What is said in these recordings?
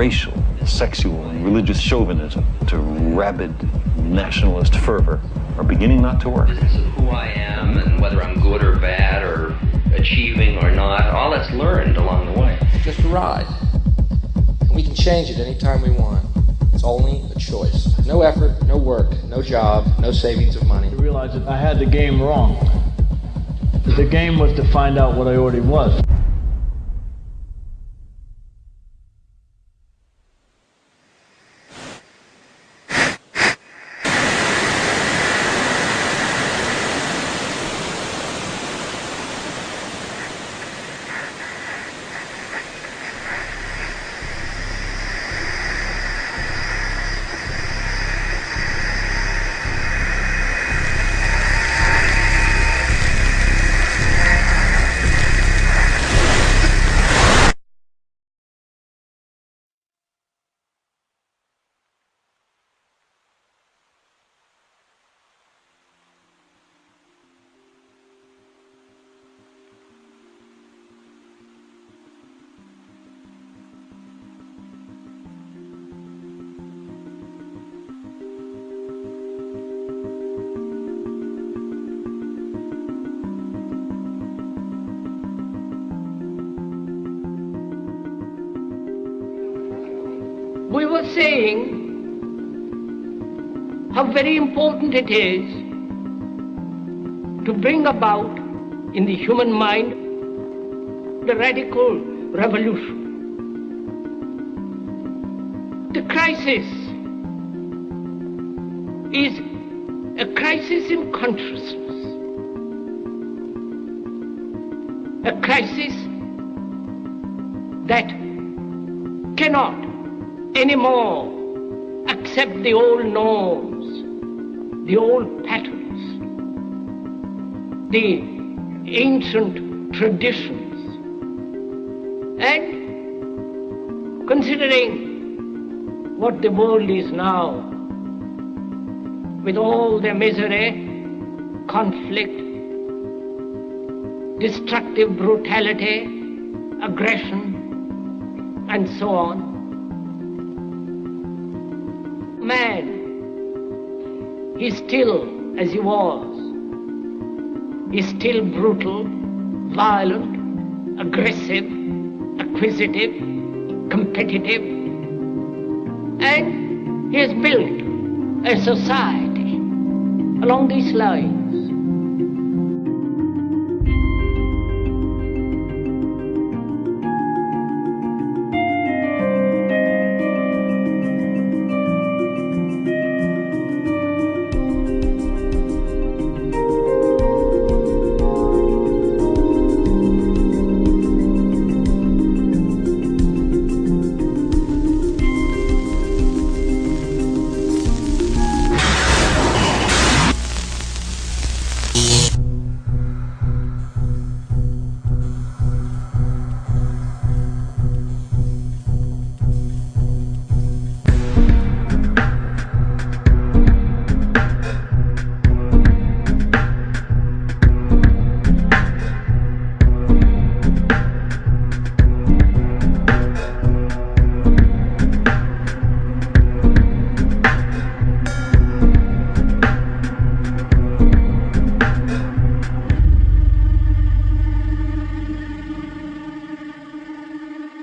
racial, sexual, and religious chauvinism to rabid nationalist fervor are beginning not to work. This is who I am and whether I'm good or bad or achieving or not, all that's learned along the way. It's just a ride. And we can change it anytime we want. It's only a choice. No effort, no work, no job, no savings of money. I realized that I had the game wrong. That the game was to find out what I already was. We were saying how very important it is to bring about in the human mind the radical revolution. The crisis is a crisis in consciousness, a crisis that cannot anymore accept the old norms, the old patterns, the ancient traditions. And considering what the world is now, with all the misery, conflict, destructive brutality, aggression, and so on, man is still as he was. He's still brutal, violent, aggressive, acquisitive, competitive, and he has built a society along these lines.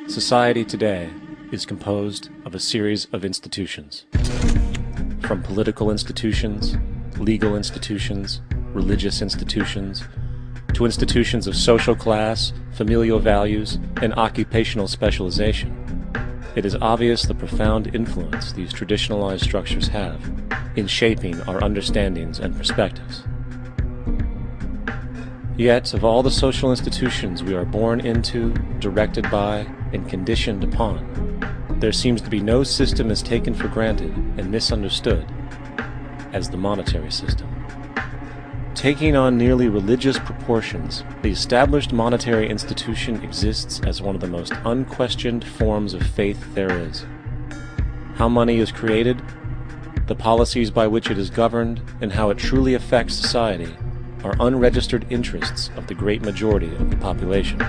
Society today is composed of a series of institutions. From political institutions, legal institutions, religious institutions, to institutions of social class, familial values, and occupational specialization. It is obvious the profound influence these traditionalized structures have in shaping our understandings and perspectives. Yet, of all the social institutions we are born into, directed by, and conditioned upon, there seems to be no system as taken for granted and misunderstood as the monetary system. Taking on nearly religious proportions, the established monetary institution exists as one of the most unquestioned forms of faith there is. How money is created, the policies by which it is governed, and how it truly affects society are unregistered interests of the great majority of the population.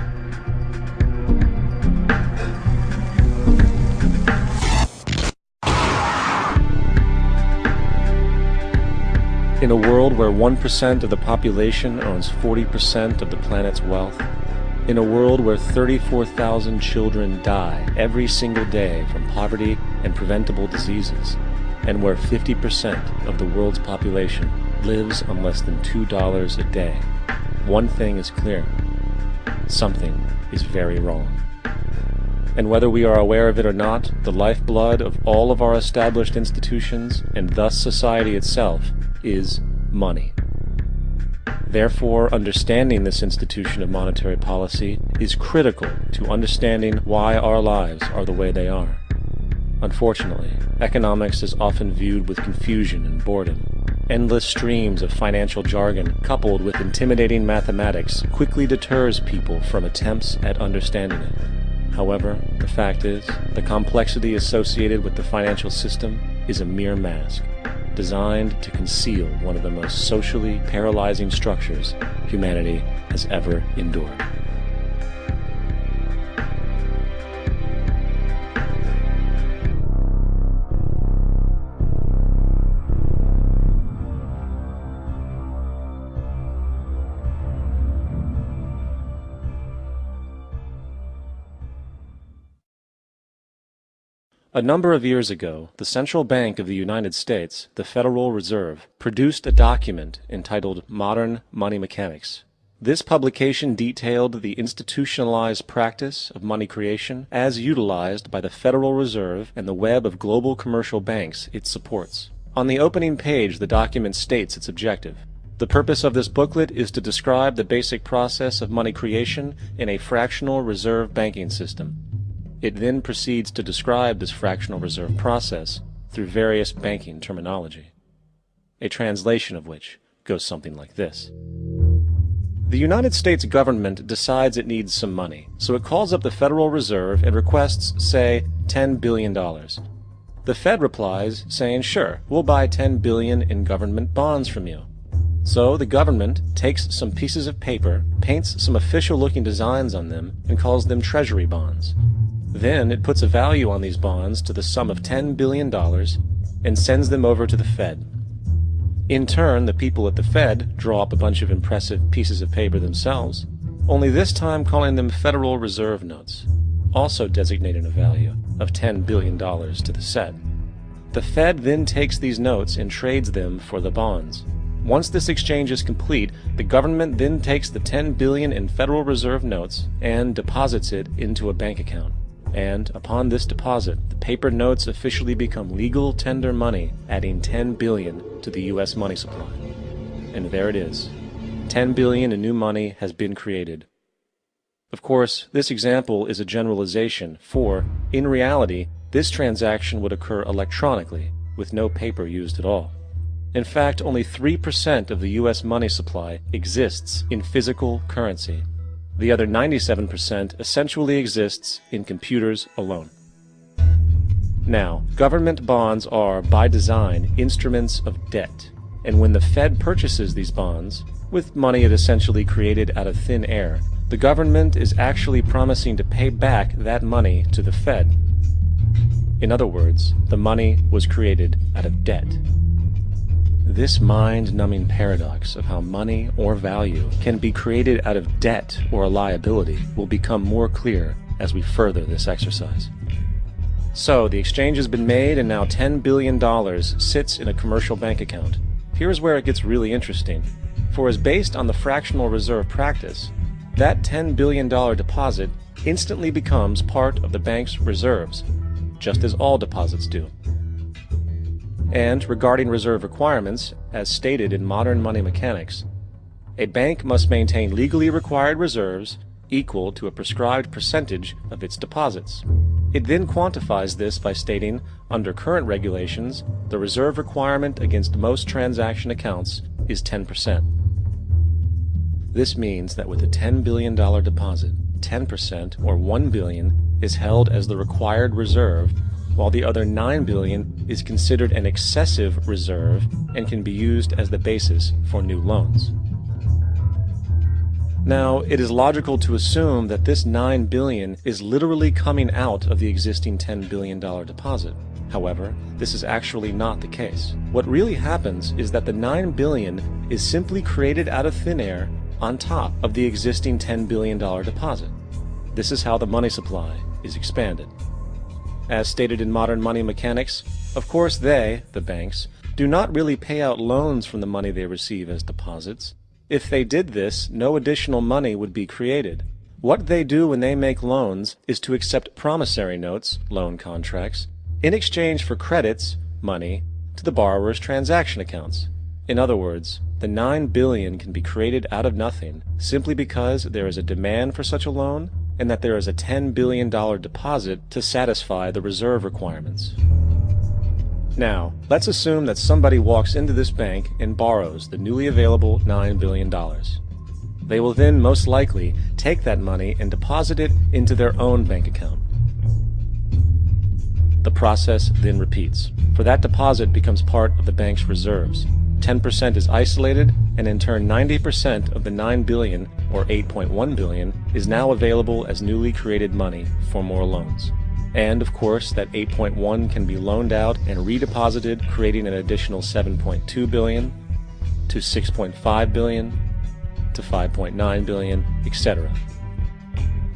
In a world where 1% of the population owns 40% of the planet's wealth, in a world where 34,000 children die every single day from poverty and preventable diseases, and where 50% of the world's population lives on less than $2 a day, one thing is clear: something is very wrong. And whether we are aware of it or not, the lifeblood of all of our established institutions, and thus society itself, is money. Therefore, understanding this institution of monetary policy is critical to understanding why our lives are the way they are. Unfortunately, economics is often viewed with confusion and boredom. Endless streams of financial jargon coupled with intimidating mathematics quickly deters people from attempts at understanding it. However, the fact is, the complexity associated with the financial system is a mere mask, designed to conceal one of the most socially paralyzing structures humanity has ever endured. A number of years ago, the Central Bank of the United States, the Federal Reserve, produced a document entitled Modern Money Mechanics. This publication detailed the institutionalized practice of money creation as utilized by the Federal Reserve and the web of global commercial banks it supports. On the opening page, the document states its objective. The purpose of this booklet is to describe the basic process of money creation in a fractional reserve banking system. It then proceeds to describe this fractional reserve process through various banking terminology, a translation of which goes something like this. The United States government decides it needs some money, so it calls up the Federal Reserve and requests, say, $10 billion. The Fed replies, saying, sure, we'll buy $10 billion in government bonds from you. So the government takes some pieces of paper, paints some official-looking designs on them, and calls them treasury bonds. Then it puts a value on these bonds to the sum of $10 billion and sends them over to the Fed. In turn, the people at the Fed draw up a bunch of impressive pieces of paper themselves, only this time calling them Federal Reserve notes, also designating a value of $10 billion to the set. The Fed then takes these notes and trades them for the bonds. Once this exchange is complete, the government then takes the $10 billion in Federal Reserve notes and deposits it into a bank account. And upon this deposit, the paper notes officially become legal tender money, adding $10 billion to the U.S. money supply. And there it is. $10 billion in new money has been created. Of course, this example is a generalization, for, in reality, this transaction would occur electronically, with no paper used at all. In fact, only 3% of the U.S. money supply exists in physical currency. The other 97% essentially exists in computers alone. Now, government bonds are, by design, instruments of debt, and when the Fed purchases these bonds, with money it essentially created out of thin air, the government is actually promising to pay back that money to the Fed. In other words, the money was created out of debt. This mind-numbing paradox of how money or value can be created out of debt or a liability will become more clear as we further this exercise. So, the exchange has been made and now $10 billion sits in a commercial bank account. Here's where it gets really interesting. For as based on the fractional reserve practice, that $10 billion deposit instantly becomes part of the bank's reserves, just as all deposits do. And regarding reserve requirements, as stated in Modern Money Mechanics, a bank must maintain legally required reserves equal to a prescribed percentage of its deposits. It then quantifies this by stating, under current regulations, the reserve requirement against most transaction accounts is 10%. This means that with a $10 billion deposit, 10% or $1 billion is held as the required reserve, while the other $9 billion is considered an excessive reserve and can be used as the basis for new loans. Now, it is logical to assume that this $9 billion is literally coming out of the existing $10 billion deposit. However, this is actually not the case. What really happens is that the $9 billion is simply created out of thin air on top of the existing $10 billion deposit. This is how the money supply is expanded. As stated in modern money mechanics, of course they, the banks, do not really pay out loans from the money they receive as deposits. If they did this, no additional money would be created. What they do when they make loans is to accept promissory notes, loan contracts, in exchange for credits, money, to the borrower's transaction accounts. In other words, the $9 billion can be created out of nothing simply because there is a demand for such a loan and that there is a $10 billion deposit to satisfy the reserve requirements. Now, let's assume that somebody walks into this bank and borrows the newly available $9 billion. They will then most likely take that money and deposit it into their own bank account. The process then repeats, for that deposit becomes part of the bank's reserves. 10% is isolated, and in turn 90% of the $9 billion, or $8.1 billion, is now available as newly created money for more loans. And, of course, that 8.1 can be loaned out and redeposited, creating an additional 7.2 billion, to 6.5 billion, to 5.9 billion, etc.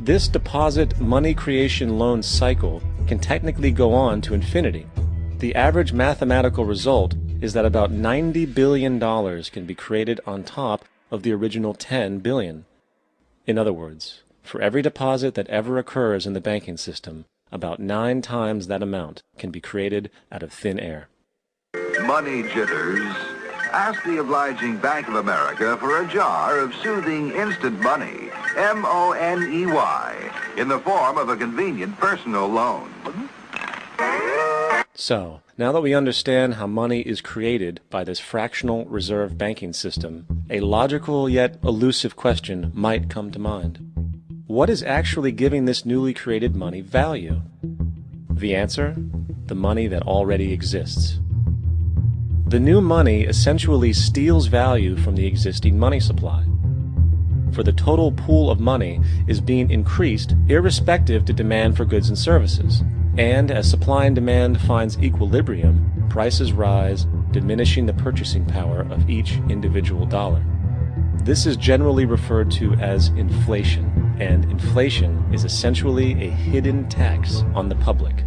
This deposit money creation loan cycle can technically go on to infinity. The average mathematical result is that about $90 billion can be created on top of the original $10 billion. In other words, for every deposit that ever occurs in the banking system, about 9 times that amount can be created out of thin air. Money jitters. Ask the obliging Bank of America for a jar of soothing instant money, M-O-N-E-Y, in the form of a convenient personal loan. So, now that we understand how money is created by this fractional reserve banking system, a logical yet elusive question might come to mind. What is actually giving this newly created money value? The answer? The money that already exists. The new money essentially steals value from the existing money supply. For the total pool of money is being increased irrespective to demand for goods and services. And as supply and demand finds equilibrium, prices rise, diminishing the purchasing power of each individual dollar. This is generally referred to as inflation, and inflation is essentially a hidden tax on the public.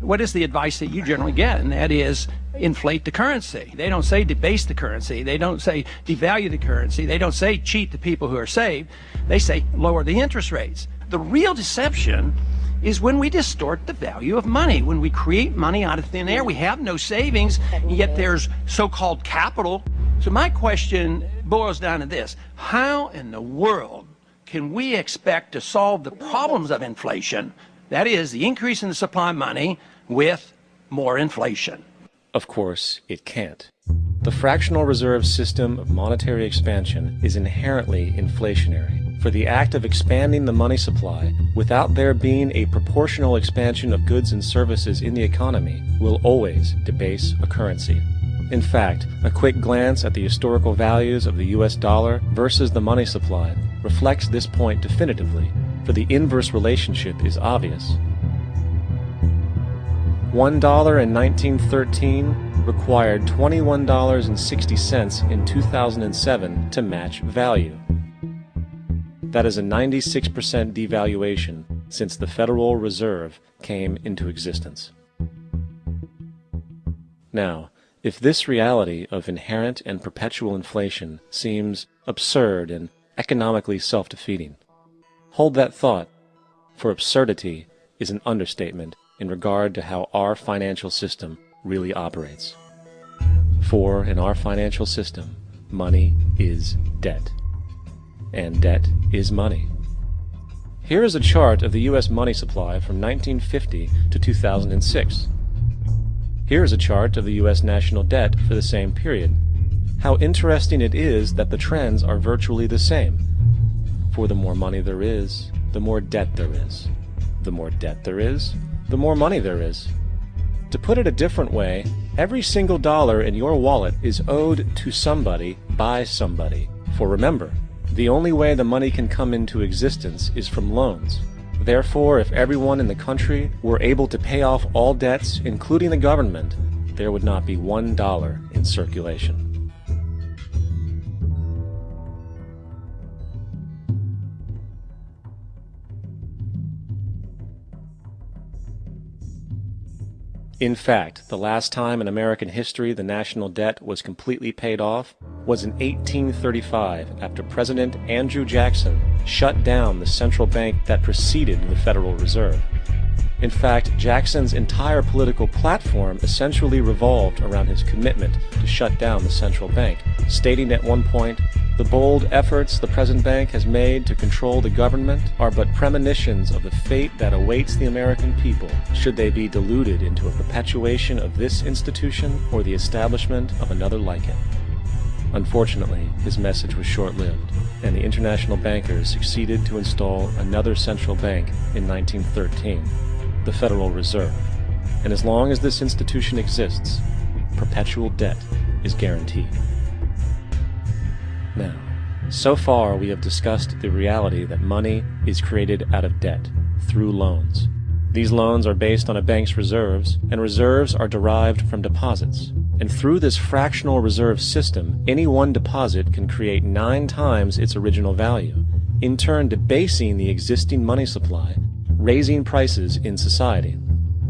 What is the advice that you generally get? And that is inflate the currency. They don't say debase the currency. They don't say devalue the currency. They don't say cheat the people who are saved. They say lower the interest rates. The real deception is when we distort the value of money. When we create money out of thin air, we have no savings, and yet there's so-called capital. So my question boils down to this: how in the world can we expect to solve the problems of inflation, that is, the increase in the supply of money, with more inflation? Of course, it can't. The fractional reserve system of monetary expansion is inherently inflationary. For the act of expanding the money supply, without there being a proportional expansion of goods and services in the economy, will always debase a currency. In fact, a quick glance at the historical values of the US dollar versus the money supply reflects this point definitively, for the inverse relationship is obvious. $1 in 1913 required $21.60 in 2007 to match value. That is a 96% devaluation since the Federal Reserve came into existence. Now, if this reality of inherent and perpetual inflation seems absurd and economically self-defeating, hold that thought, for absurdity is an understatement in regard to how our financial system really operates. For in our financial system, money is debt, and debt is money. Here is a chart of the U.S. money supply from 1950 to 2006. Here is a chart of the U.S. national debt for the same period. How interesting it is that the trends are virtually the same. For the more money there is, the more debt there is. The more debt there is, the more money there is. To put it a different way, every single dollar in your wallet is owed to somebody by somebody. For remember, the only way the money can come into existence is from loans. Therefore, if everyone in the country were able to pay off all debts, including the government, there would not be $1 in circulation. In fact, the last time in American history the national debt was completely paid off was in 1835, after President Andrew Jackson shut down the central bank that preceded the Federal Reserve. In fact, Jackson's entire political platform essentially revolved around his commitment to shut down the central bank, stating at one point, "The bold efforts the present bank has made to control the government are but premonitions of the fate that awaits the American people should they be deluded into a perpetuation of this institution or the establishment of another like it." Unfortunately, his message was short-lived, and the international bankers succeeded to install another central bank in 1913, the Federal Reserve. And as long as this institution exists, perpetual debt is guaranteed. Now, so far we have discussed the reality that money is created out of debt, through loans. These loans are based on a bank's reserves, and reserves are derived from deposits. And through this fractional reserve system, any one deposit can create 9 times its original value, in turn debasing the existing money supply, raising prices in society.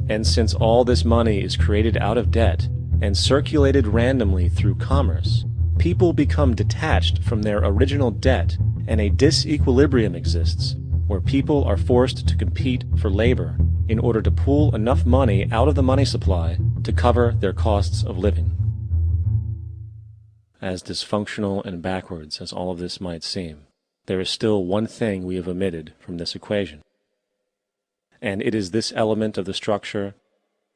And since all this money is created out of debt and circulated randomly through commerce, people become detached from their original debt, and a disequilibrium exists, where people are forced to compete for labor in order to pool enough money out of the money supply to cover their costs of living. As dysfunctional and backwards as all of this might seem, there is still one thing we have omitted from this equation. And it is this element of the structure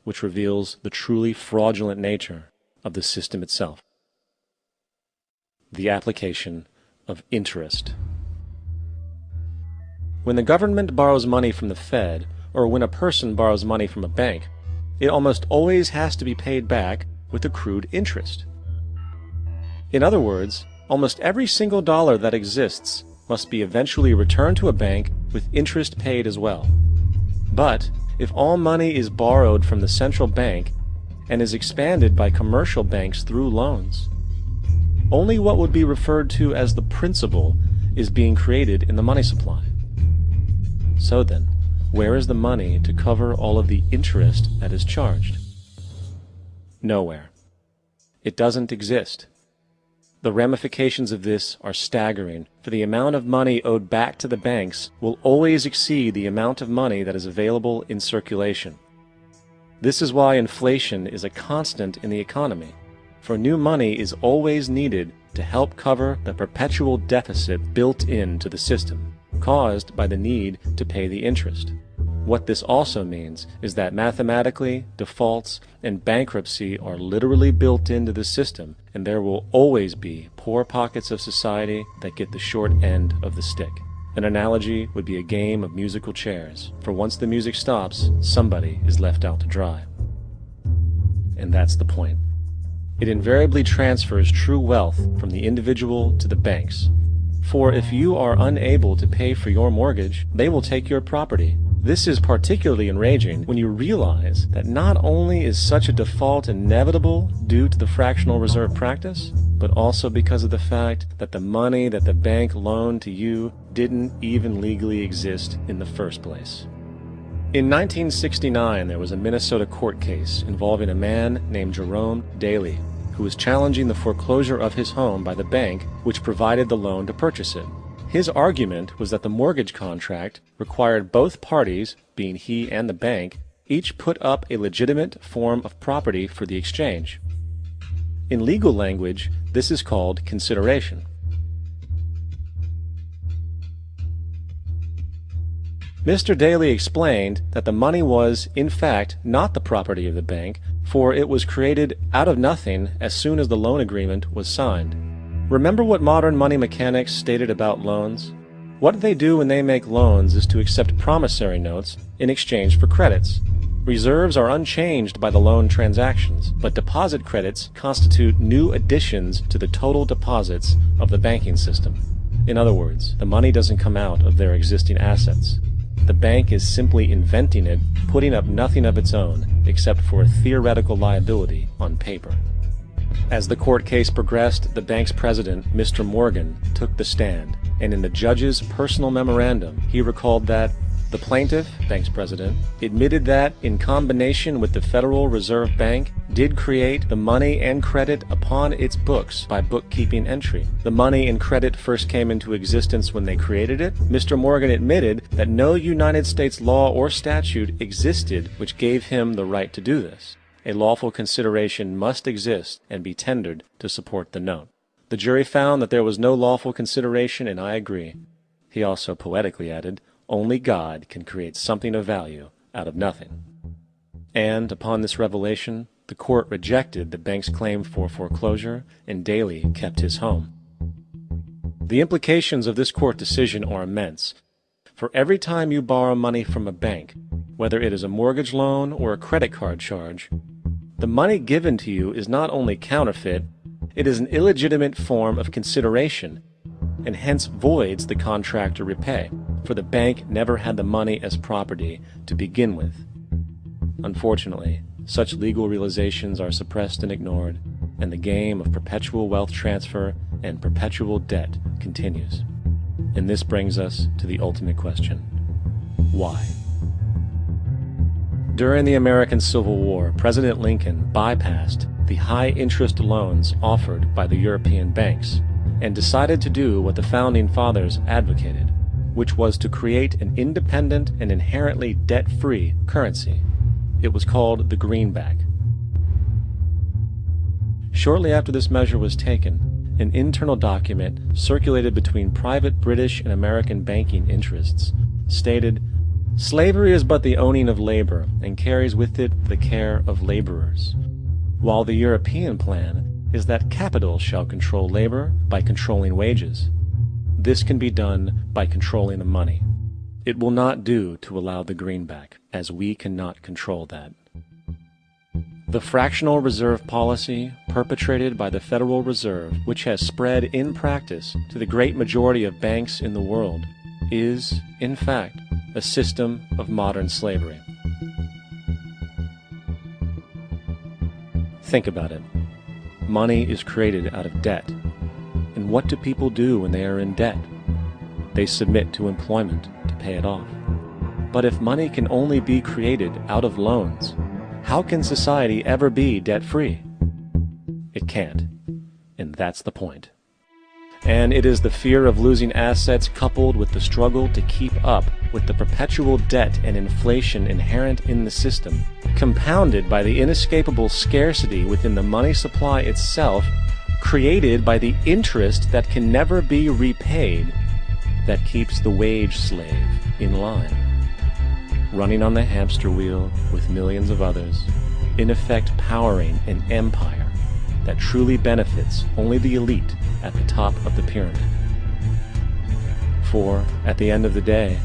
which reveals the truly fraudulent nature of the system itself: the application of interest. When the government borrows money from the Fed, or when a person borrows money from a bank, it almost always has to be paid back with accrued interest. In other words, almost every single dollar that exists must be eventually returned to a bank with interest paid as well. But if all money is borrowed from the central bank and is expanded by commercial banks through loans, only what would be referred to as the principal is being created in the money supply. So then, where is the money to cover all of the interest that is charged? Nowhere. It doesn't exist. The ramifications of this are staggering, for the amount of money owed back to the banks will always exceed the amount of money that is available in circulation. This is why inflation is a constant in the economy, for new money is always needed to help cover the perpetual deficit built into the system, caused by the need to pay the interest. What this also means is that mathematically, defaults and bankruptcy are literally built into the system, and there will always be poor pockets of society that get the short end of the stick. An analogy would be a game of musical chairs, for once the music stops, somebody is left out to dry. And that's the point. It invariably transfers true wealth from the individual to the banks. For if you are unable to pay for your mortgage, they will take your property. This is particularly enraging when you realize that not only is such a default inevitable due to the fractional reserve practice, but also because of the fact that the money that the bank loaned to you didn't even legally exist in the first place. In 1969, there was a Minnesota court case involving a man named Jerome Daley, who was challenging the foreclosure of his home by the bank which provided the loan to purchase it. His argument was that the mortgage contract required both parties, being he and the bank, each put up a legitimate form of property for the exchange. In legal language, this is called consideration. Mr. Daley explained that the money was, in fact, not the property of the bank, for it was created out of nothing as soon as the loan agreement was signed. Remember what modern money mechanics stated about loans? What they do when they make loans is to accept promissory notes in exchange for credits. Reserves are unchanged by the loan transactions, but deposit credits constitute new additions to the total deposits of the banking system. In other words, the money doesn't come out of their existing assets. the bank is simply inventing it, putting up nothing of its own except for a theoretical liability on paper. As the court case progressed, the bank's president, Mr. Morgan, took the stand, and in the judge's personal memorandum, he recalled that the plaintiff, bank's president, admitted that, in combination with the Federal Reserve Bank, did create the money and credit upon its books by bookkeeping entry. The money and credit first came into existence when they created it. Mr. Morgan admitted that no United States law or statute existed which gave him the right to do this. A lawful consideration must exist and be tendered to support the note. The jury found that there was no lawful consideration, and I agree. He also poetically added, "Only God can create something of value out of nothing." And upon this revelation, the court rejected the bank's claim for foreclosure, and Daley kept his home. The implications of this court decision are immense. For every time you borrow money from a bank, whether it is a mortgage loan or a credit card charge, the money given to you is not only counterfeit, it is an illegitimate form of consideration, and hence voids the contract to repay, for the bank never had the money as property to begin with. Unfortunately, such legal realizations are suppressed and ignored, and the game of perpetual wealth transfer and perpetual debt continues. And this brings us to the ultimate question: why? During the American Civil War, President Lincoln bypassed the high-interest loans offered by the European banks and decided to do what the Founding Fathers advocated, which was to create an independent and inherently debt-free currency. It was called the greenback. Shortly after this measure was taken, an internal document circulated between private British and American banking interests stated, "Slavery is but the owning of labor, and carries with it the care of laborers, while the European plan is that capital shall control labor by controlling wages. This can be done by controlling the money. It will not do to allow the greenback, as we cannot control that." The fractional reserve policy perpetrated by the Federal Reserve, which has spread in practice to the great majority of banks in the world, is, in fact, a system of modern slavery. Think about it. Money is created out of debt. And what do people do when they are in debt? They submit to employment to pay it off. But if money can only be created out of loans, how can society ever be debt-free? It can't. And that's the point. And it is the fear of losing assets coupled with the struggle to keep up with the perpetual debt and inflation inherent in the system, compounded by the inescapable scarcity within the money supply itself, created by the interest that can never be repaid, that keeps the wage slave in line, running on the hamster wheel with millions of others, in effect powering an empire that truly benefits only the elite at the top of the pyramid. For, at the end of the day,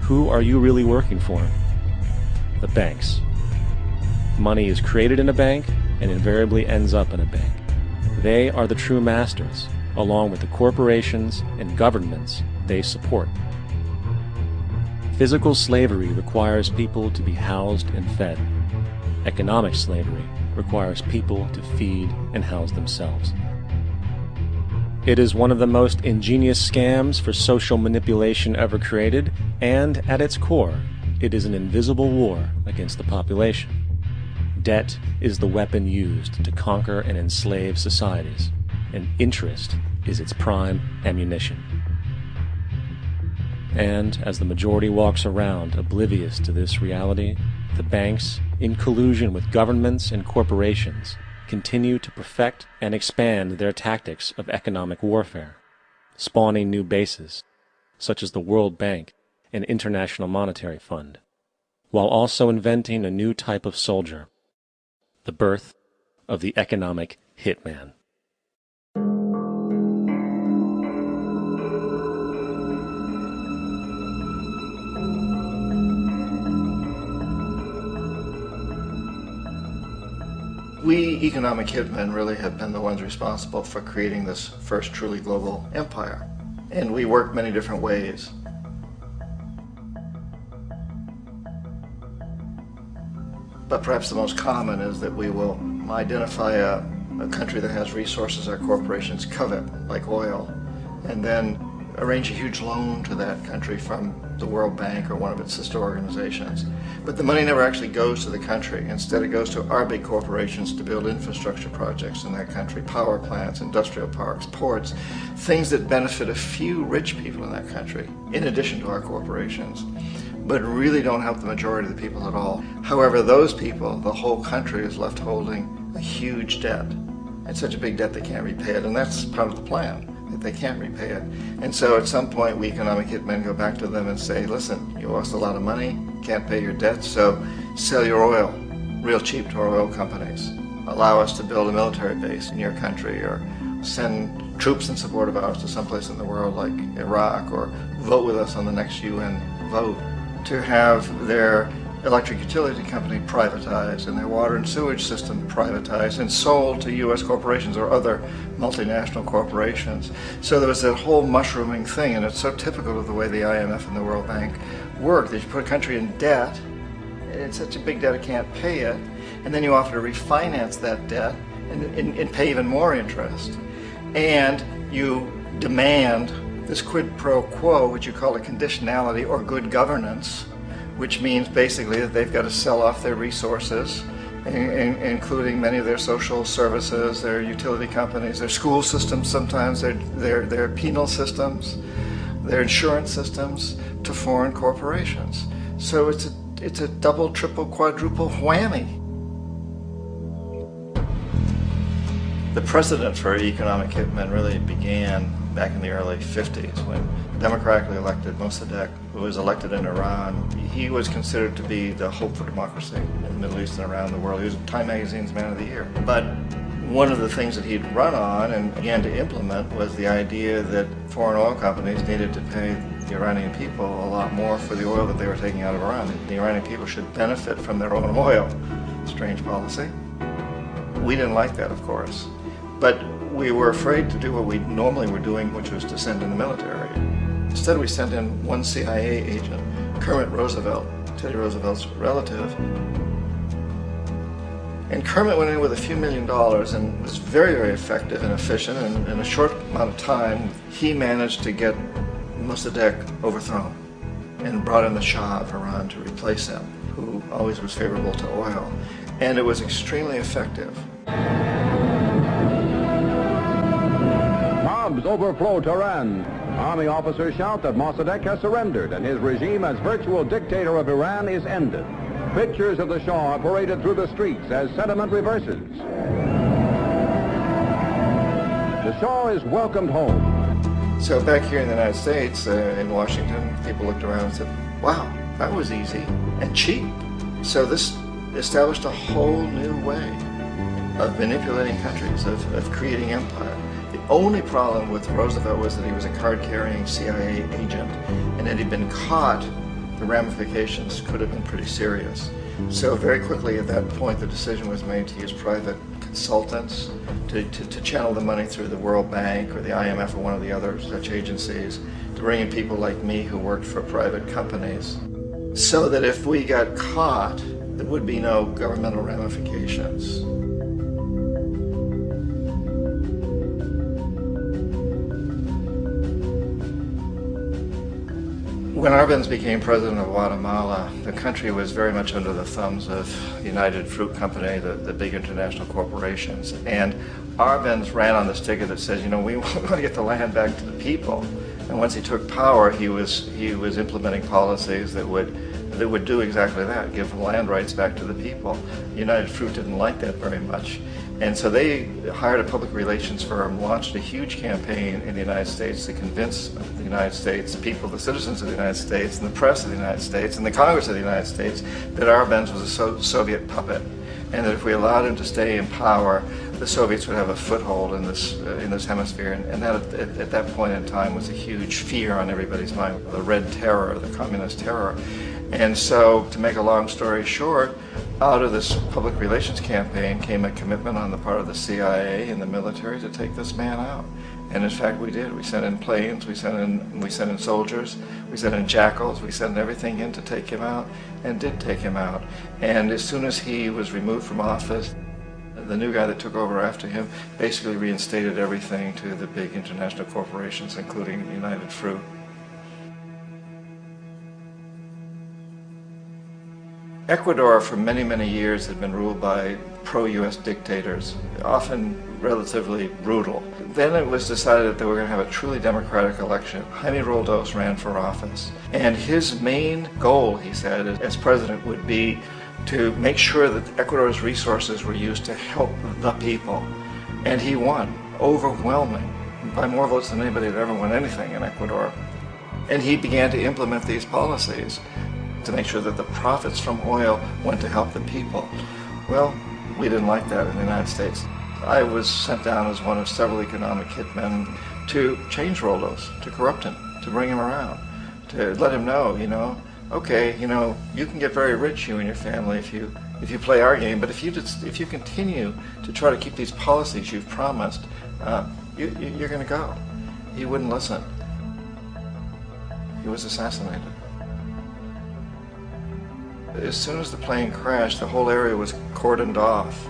who are you really working for? The banks. Money is created in a bank and invariably ends up in a bank. They are the true masters, along with the corporations and governments they support. Physical slavery requires people to be housed and fed. Economic slavery requires people to feed and house themselves. It is one of the most ingenious scams for social manipulation ever created, and at its core, it is an invisible war against the population. Debt is the weapon used to conquer and enslave societies, and interest is its prime ammunition. And as the majority walks around oblivious to this reality, the banks, in collusion with governments and corporations, continue to perfect and expand their tactics of economic warfare, spawning new bases, such as the World Bank and International Monetary Fund, while also inventing a new type of soldier, the birth of the economic hitman. We economic hitmen really have been the ones responsible for creating this first truly global empire. And we work many different ways. But perhaps the most common is that we will identify a country that has resources our corporations covet, like oil, and then arrange a huge loan to that country from the World Bank or one of its sister organizations. But the money never actually goes to the country. Instead, it goes to our big corporations to build infrastructure projects in that country, power plants, industrial parks, ports, things that benefit a few rich people in that country, in addition to our corporations, but really don't help the majority of the people at all. However, those people, the whole country is left holding a huge debt. It's such a big debt they can't repay it, and that's part of the plan, that they can't repay it. And so at some point, we economic hitmen go back to them and say, listen, you owe us a lot of money, can't pay your debts, so sell your oil real cheap to our oil companies. Allow us to build a military base in your country, or send troops in support of ours to someplace in the world like Iraq, or vote with us on the next UN vote. To have their electric utility company privatized and their water and sewage system privatized and sold to U.S. corporations or other multinational corporations. So there was that whole mushrooming thing, and it's so typical of the way the IMF and the World Bank work, that you put a country in debt, it's such a big debt it can't pay it, and then you offer to refinance that debt and pay even more interest. And you demand this quid pro quo, which you call a conditionality or good governance, which means basically that they've got to sell off their resources, including many of their social services, their utility companies, their school systems sometimes, their penal systems, their insurance systems, to foreign corporations. So it's a double, triple, quadruple whammy. The precedent for economic hitmen really began back in the early 50s when democratically elected Mossadegh, who was elected in Iran, he was considered to be the hope for democracy in the Middle East and around the world. He was Time Magazine's Man of the Year. But one of the things that he'd run on and began to implement was the idea that foreign oil companies needed to pay the Iranian people a lot more for the oil that they were taking out of Iran. The Iranian people should benefit from their own oil. Strange policy. We didn't like that, of course. But we were afraid to do what we normally were doing, which was to send in the military. Instead, we sent in one CIA agent, Kermit Roosevelt, Teddy Roosevelt's relative. And Kermit went in with a few $1 million and was very, very effective and efficient. And in a short amount of time, he managed to get Mossadegh overthrown and brought in the Shah of Iran to replace him, who always was favorable to oil. And it was extremely effective. Mobs overflow Tehran. Army officers shout that Mossadegh has surrendered and his regime as virtual dictator of Iran is ended. Pictures of the Shah are paraded through the streets as sentiment reverses. The Shah is welcomed home. So back here in the United States, in Washington, people looked around and said, wow, that was easy and cheap. So this established a whole new way of manipulating countries, of creating empire. The only problem with Roosevelt was that he was a card-carrying CIA agent, and had he been caught, the ramifications could have been pretty serious. So very quickly at that point, the decision was made to use private consultants to channel the money through the World Bank or the IMF or one of the other such agencies, to bring in people like me who worked for private companies, so that if we got caught, there would be no governmental ramifications. When Arbenz became president of Guatemala, the country was very much under the thumbs of United Fruit Company, the big international corporations. And Arbenz ran on this ticket that says, you know, we want to get the land back to the people. And once he took power, he was implementing policies that would do exactly that, give land rights back to the people. United Fruit didn't like that very much. And so they hired a public relations firm, launched a huge campaign in the United States to convince the United States people, the citizens of the United States, and the press of the United States, and the Congress of the United States, that Arbenz was a Soviet puppet, and that if we allowed him to stay in power, the Soviets would have a foothold in this hemisphere. And that, at that point in time, was a huge fear on everybody's mind, the Red Terror, the Communist terror. And so, to make a long story short, out of this public relations campaign came a commitment on the part of the CIA and the military to take this man out. And in fact, we did. We sent in planes, we sent in soldiers, we sent in jackals, we sent everything in to take him out, and did take him out. And as soon as he was removed from office, the new guy that took over after him basically reinstated everything to the big international corporations, including United Fruit. Ecuador for many, many years had been ruled by pro-US dictators, often relatively brutal. Then it was decided that they were going to have a truly democratic election. Jaime Roldos ran for office, and his main goal, he said, as president would be to make sure that Ecuador's resources were used to help the people. And he won, overwhelming, by more votes than anybody had ever won anything in Ecuador. And he began to implement these policies to make sure that the profits from oil went to help the people. Well, we didn't like that in the United States. I was sent down as one of several economic hitmen to change Roldos, to corrupt him, to bring him around, to let him know, okay, you can get very rich, you and your family, if you play our game, but if you continue to try to keep these policies you've promised, you're going to go. He wouldn't listen. He was assassinated. As soon as the plane crashed, the whole area was cordoned off.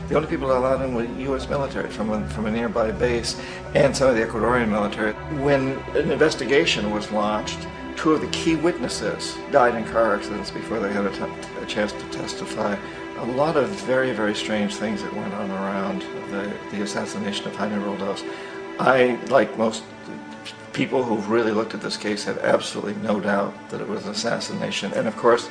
The only people allowed in were U.S. military from a nearby base and some of the Ecuadorian military. When an investigation was launched, 2 of the key witnesses died in car accidents before they had a chance to testify. A lot of very, very strange things that went on around the assassination of Jaime Roldos. I, like most people who've really looked at this case, have absolutely no doubt that it was an assassination. And of course,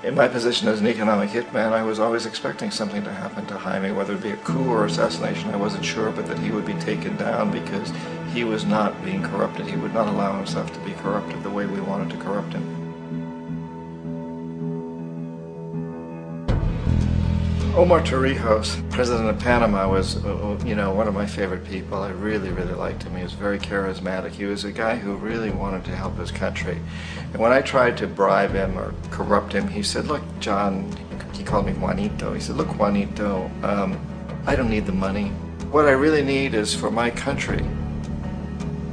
in my position as an economic hitman, I was always expecting something to happen to Jaime, whether it be a coup or assassination, I wasn't sure, but that he would be taken down because he was not being corrupted. He would not allow himself to be corrupted the way we wanted to corrupt him. Omar Torrijos, president of Panama, was one of my favorite people. I really, really liked him. He was very charismatic. He was a guy who really wanted to help his country. And when I tried to bribe him or corrupt him, he said, look, John, he called me Juanito. He said, look, Juanito, I don't need the money. What I really need is for my country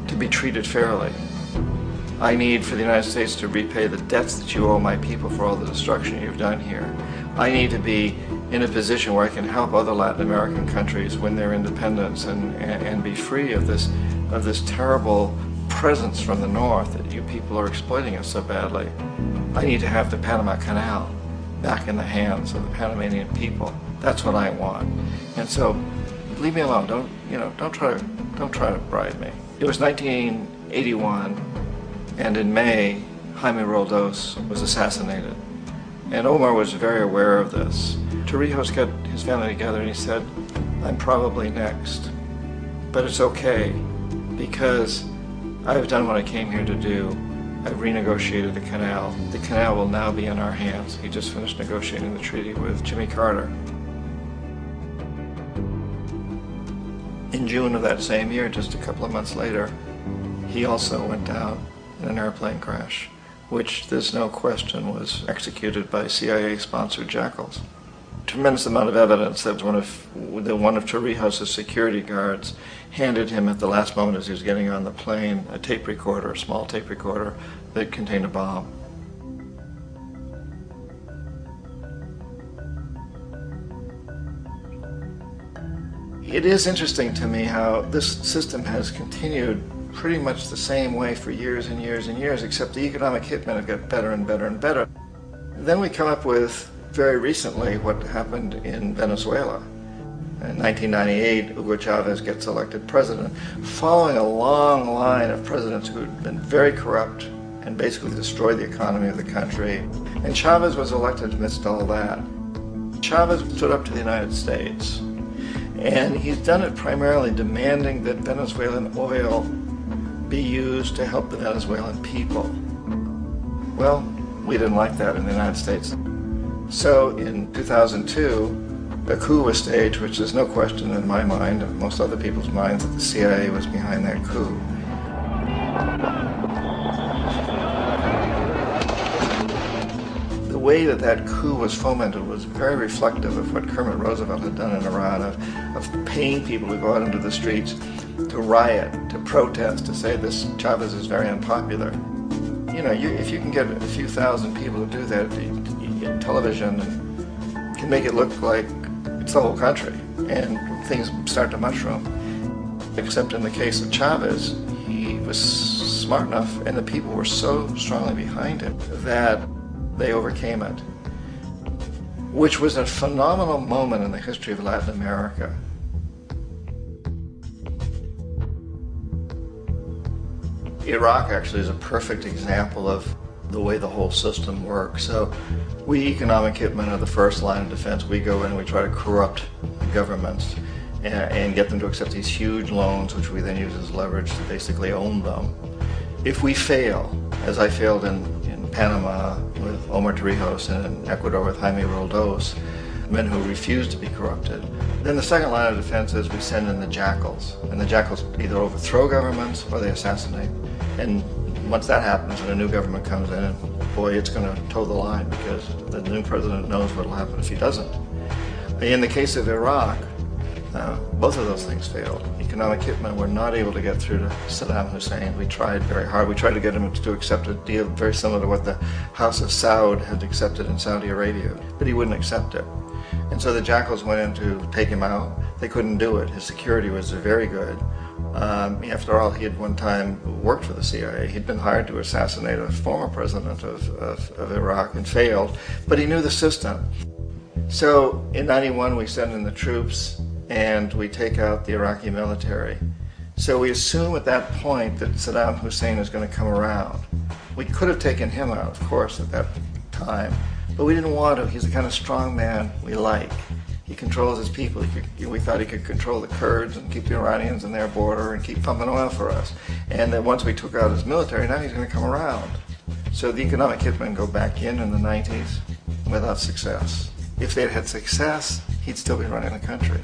to be treated fairly. I need for the United States to repay the debts that you owe my people for all the destruction you've done here. I need to be in a position where I can help other Latin American countries win their independence and be free of this terrible presence from the north that you people are exploiting us so badly. I need to have the Panama Canal back in the hands of the Panamanian people. That's what I want. And so, leave me alone. Don't try to bribe me. It was 1981, and in May, Jaime Roldos was assassinated. And Omar was very aware of this. Torrijos got his family together and he said, I'm probably next, but it's okay because I've done what I came here to do. I've renegotiated the canal. The canal will now be in our hands. He just finished negotiating the treaty with Jimmy Carter. In June of that same year, just a couple of months later, he also went down in an airplane crash, which there's no question was executed by CIA-sponsored jackals. Tremendous amount of evidence that one of Torrijos' security guards handed him at the last moment as he was getting on the plane a tape recorder, a small tape recorder that contained a bomb. It is interesting to me how this system has continued pretty much the same way for years and years and years, except the economic hitmen have got better and better and better. Then we come up with, very recently, what happened in Venezuela. In 1998, Hugo Chavez gets elected president, following a long line of presidents who had been very corrupt and basically destroyed the economy of the country. And Chavez was elected amidst all that. Chavez stood up to the United States, and he's done it primarily demanding that Venezuelan oil be used to help the Venezuelan people. Well, we didn't like that in the United States. So in 2002, a coup was staged, which there's no question in my mind, and most other people's minds, that the CIA was behind that coup. The way that coup was fomented was very reflective of what Kermit Roosevelt had done in Iran, of paying people to go out into the streets to riot, to protest, to say this Chavez is very unpopular. You know, if you can get a few thousand people to do that in television, and can make it look like it's the whole country, and things start to mushroom. Except in the case of Chavez, he was smart enough, and the people were so strongly behind him that they overcame it, which was a phenomenal moment in the history of Latin America. Iraq actually is a perfect example of the way the whole system works. So we economic hitmen are the first line of defense. We go in and we try to corrupt governments and get them to accept these huge loans, which we then use as leverage to basically own them. If we fail, as I failed in Panama with Omar Torrijos and in Ecuador with Jaime Roldos, men who refused to be corrupted, then the second line of defense is we send in the jackals. And the jackals either overthrow governments or they assassinate. And once that happens and a new government comes in, and boy, it's going to toe the line because the new president knows what will happen if he doesn't. In the case of Iraq, both of those things failed. Economic hitmen were not able to get through to Saddam Hussein. We tried very hard. We tried to get him to accept a deal very similar to what the House of Saud had accepted in Saudi Arabia, but he wouldn't accept it. And so the jackals went in to take him out. They couldn't do it. His security was very good. After all, he had one time worked for the CIA. He'd been hired to assassinate a former president of Iraq and failed, but he knew the system. So in '91 we send in the troops and we take out the Iraqi military. So we assume at that point that Saddam Hussein is going to come around. We could have taken him out, of course, at that time, but we didn't want to. He's the kind of strong man we like. He controls his people. We thought he could control the Kurds and keep the Iranians in their border and keep pumping oil for us. And that once we took out his military, now he's going to come around. So the economic hitmen go back in the 90s without success. If they'd had success, he'd still be running the country.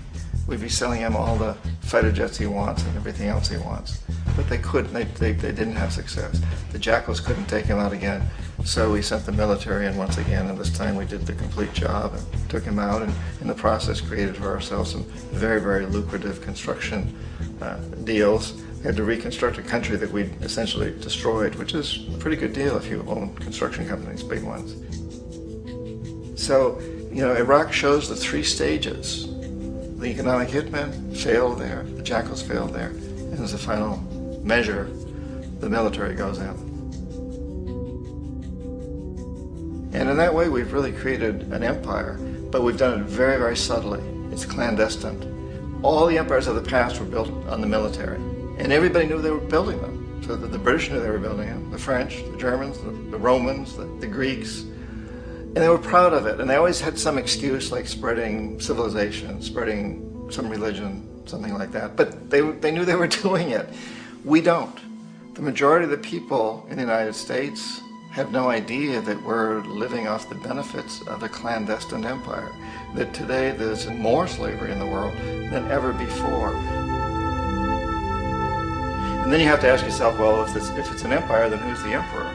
We'd be selling him all the fighter jets he wants and everything else he wants. But they couldn't. They didn't have success. The jackals couldn't take him out again. So we sent the military in once again, and this time we did the complete job and took him out, and in the process created for ourselves some very, very lucrative construction deals. We had to reconstruct a country that we'd essentially destroyed, which is a pretty good deal if you own construction companies, big ones. So, you know, Iraq shows the three stages. The economic hitmen failed there, the jackals failed there, and as a final measure, the military goes in. And in that way, we've really created an empire, but we've done it very, very subtly. It's clandestine. All the empires of the past were built on the military, and everybody knew they were building them. So the British knew they were building them, the French, the Germans, the Romans, the Greeks, and they were proud of it. And they always had some excuse, like spreading civilization, spreading some religion, something like that. But they knew they were doing it. We don't. The majority of the people in the United States have no idea that we're living off the benefits of a clandestine empire, that today there's more slavery in the world than ever before. And then you have to ask yourself, well, if it's an empire, then who's the emperor?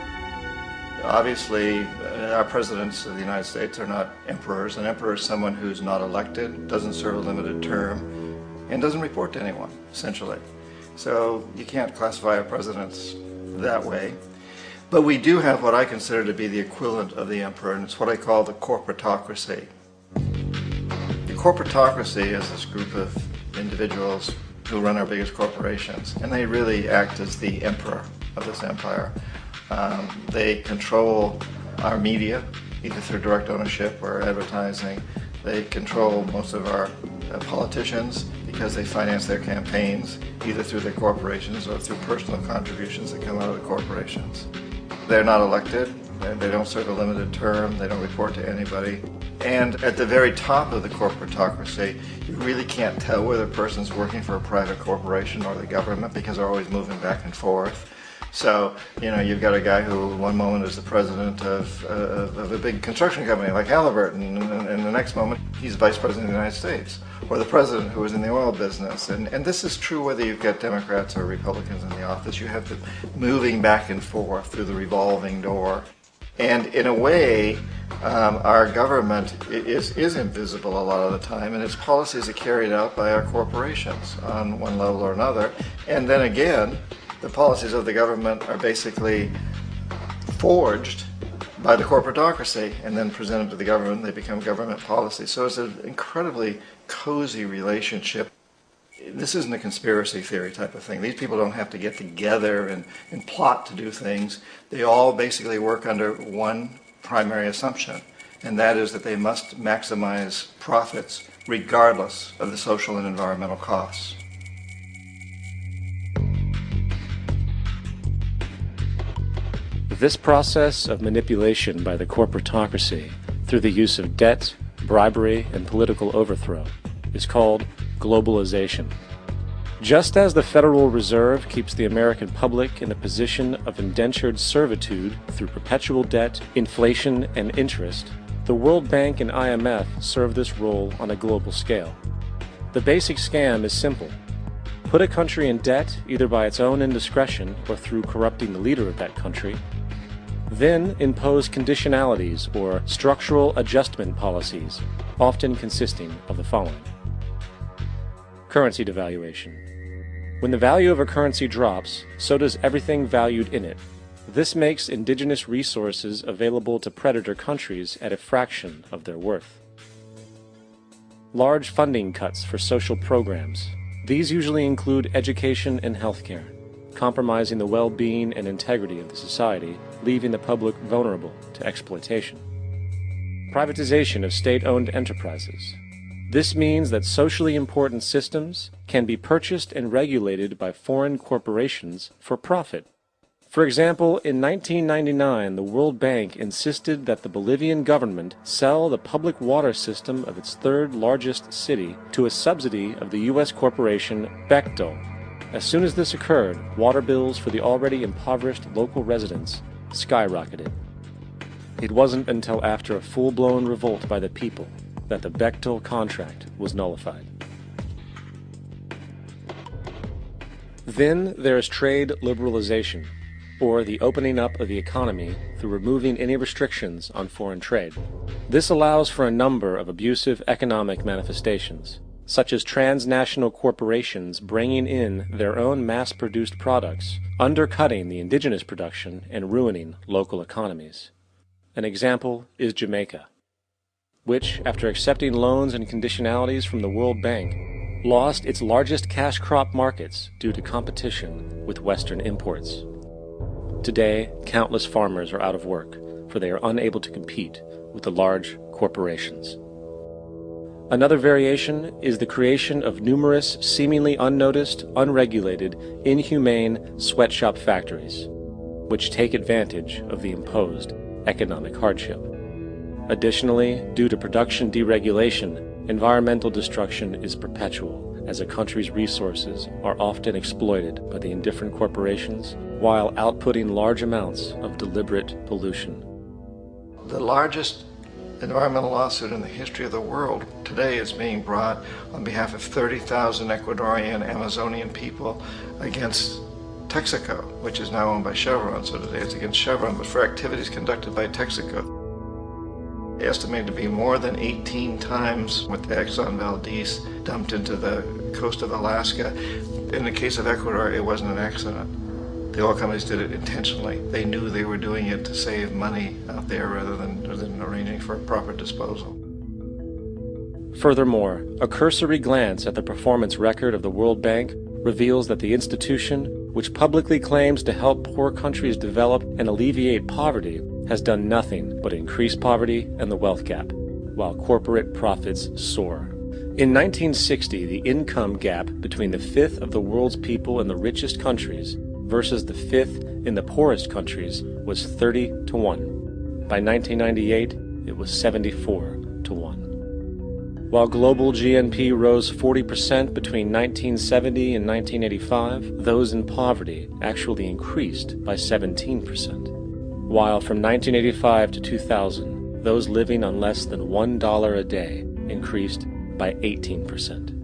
Obviously, our presidents of the United States are not emperors. An emperor is someone who's not elected, doesn't serve a limited term, and doesn't report to anyone, essentially. So you can't classify our presidents that way. But we do have what I consider to be the equivalent of the emperor, and it's what I call the corporatocracy. The corporatocracy is this group of individuals who run our biggest corporations, and they really act as the emperor of this empire. They control our media, either through direct ownership or advertising. They control most of our politicians because they finance their campaigns, either through their corporations or through personal contributions that come out of the corporations. They're not elected, they don't serve a limited term, they don't report to anybody. And at the very top of the corporatocracy, you really can't tell whether a person's working for a private corporation or the government because they're always moving back and forth. So, you know, you've got a guy who one moment is the president of a big construction company like Halliburton, and the next moment he's vice president of the United States, or the president who is in the oil business. And this is true whether you've got Democrats or Republicans in the office. You have them moving back and forth through the revolving door. And in a way, our government is invisible a lot of the time, and its policies are carried out by our corporations on one level or another. And then again, the policies of the government are basically forged by the corporatocracy and then presented to the government. They become government policy. So it's an incredibly cozy relationship. This isn't a conspiracy theory type of thing. These people don't have to get together and plot to do things. They all basically work under one primary assumption, and that is that they must maximize profits regardless of the social and environmental costs. This process of manipulation by the corporatocracy through the use of debt, bribery, and political overthrow is called globalization. Just as the Federal Reserve keeps the American public in a position of indentured servitude through perpetual debt, inflation, and interest, the World Bank and IMF serve this role on a global scale. The basic scam is simple. Put a country in debt either by its own indiscretion or through corrupting the leader of that country, then impose conditionalities or structural adjustment policies, often consisting of the following. Currency devaluation. When the value of a currency drops, so does everything valued in it. This makes indigenous resources available to predator countries at a fraction of their worth. Large funding cuts for social programs. These usually include education and healthcare, compromising the well-being and integrity of the society, leaving the public vulnerable to exploitation. Privatization of state-owned enterprises. This means that socially important systems can be purchased and regulated by foreign corporations for profit. For example, in 1999, the World Bank insisted that the Bolivian government sell the public water system of its third largest city to a subsidy of the U.S. corporation Bechtel. As soon as this occurred, water bills for the already impoverished local residents skyrocketed. It wasn't until after a full-blown revolt by the people that the Bechtel contract was nullified. Then there is trade liberalization, or the opening up of the economy through removing any restrictions on foreign trade. This allows for a number of abusive economic manifestations, such as transnational corporations bringing in their own mass-produced products, undercutting the indigenous production and ruining local economies. An example is Jamaica, which, after accepting loans and conditionalities from the World Bank, lost its largest cash crop markets due to competition with Western imports. Today, countless farmers are out of work, for they are unable to compete with the large corporations. Another variation is the creation of numerous seemingly unnoticed, unregulated, inhumane sweatshop factories, which take advantage of the imposed economic hardship. Additionally, due to production deregulation, environmental destruction is perpetual, as a country's resources are often exploited by the indifferent corporations while outputting large amounts of deliberate pollution. The largest environmental lawsuit in the history of the world today is being brought on behalf of 30,000 Ecuadorian Amazonian people against Texaco, which is now owned by Chevron. So today it's against Chevron, but for activities conducted by Texaco. Estimated to be more than 18 times what the Exxon Valdez dumped into the coast of Alaska. In the case of Ecuador, it wasn't an accident. The oil companies did it intentionally. They knew they were doing it to save money out there rather than arranging for proper disposal. Furthermore, a cursory glance at the performance record of the World Bank reveals that the institution, which publicly claims to help poor countries develop and alleviate poverty, has done nothing but increase poverty and the wealth gap, while corporate profits soar. In 1960, the income gap between the fifth of the world's people in the richest countries versus the fifth in the poorest countries was 30 to 1. By 1998, it was 74 to 1. While global GNP rose 40% between 1970 and 1985, those in poverty actually increased by 17%. While from 1985 to 2000, those living on less than $1 a day increased by 18%.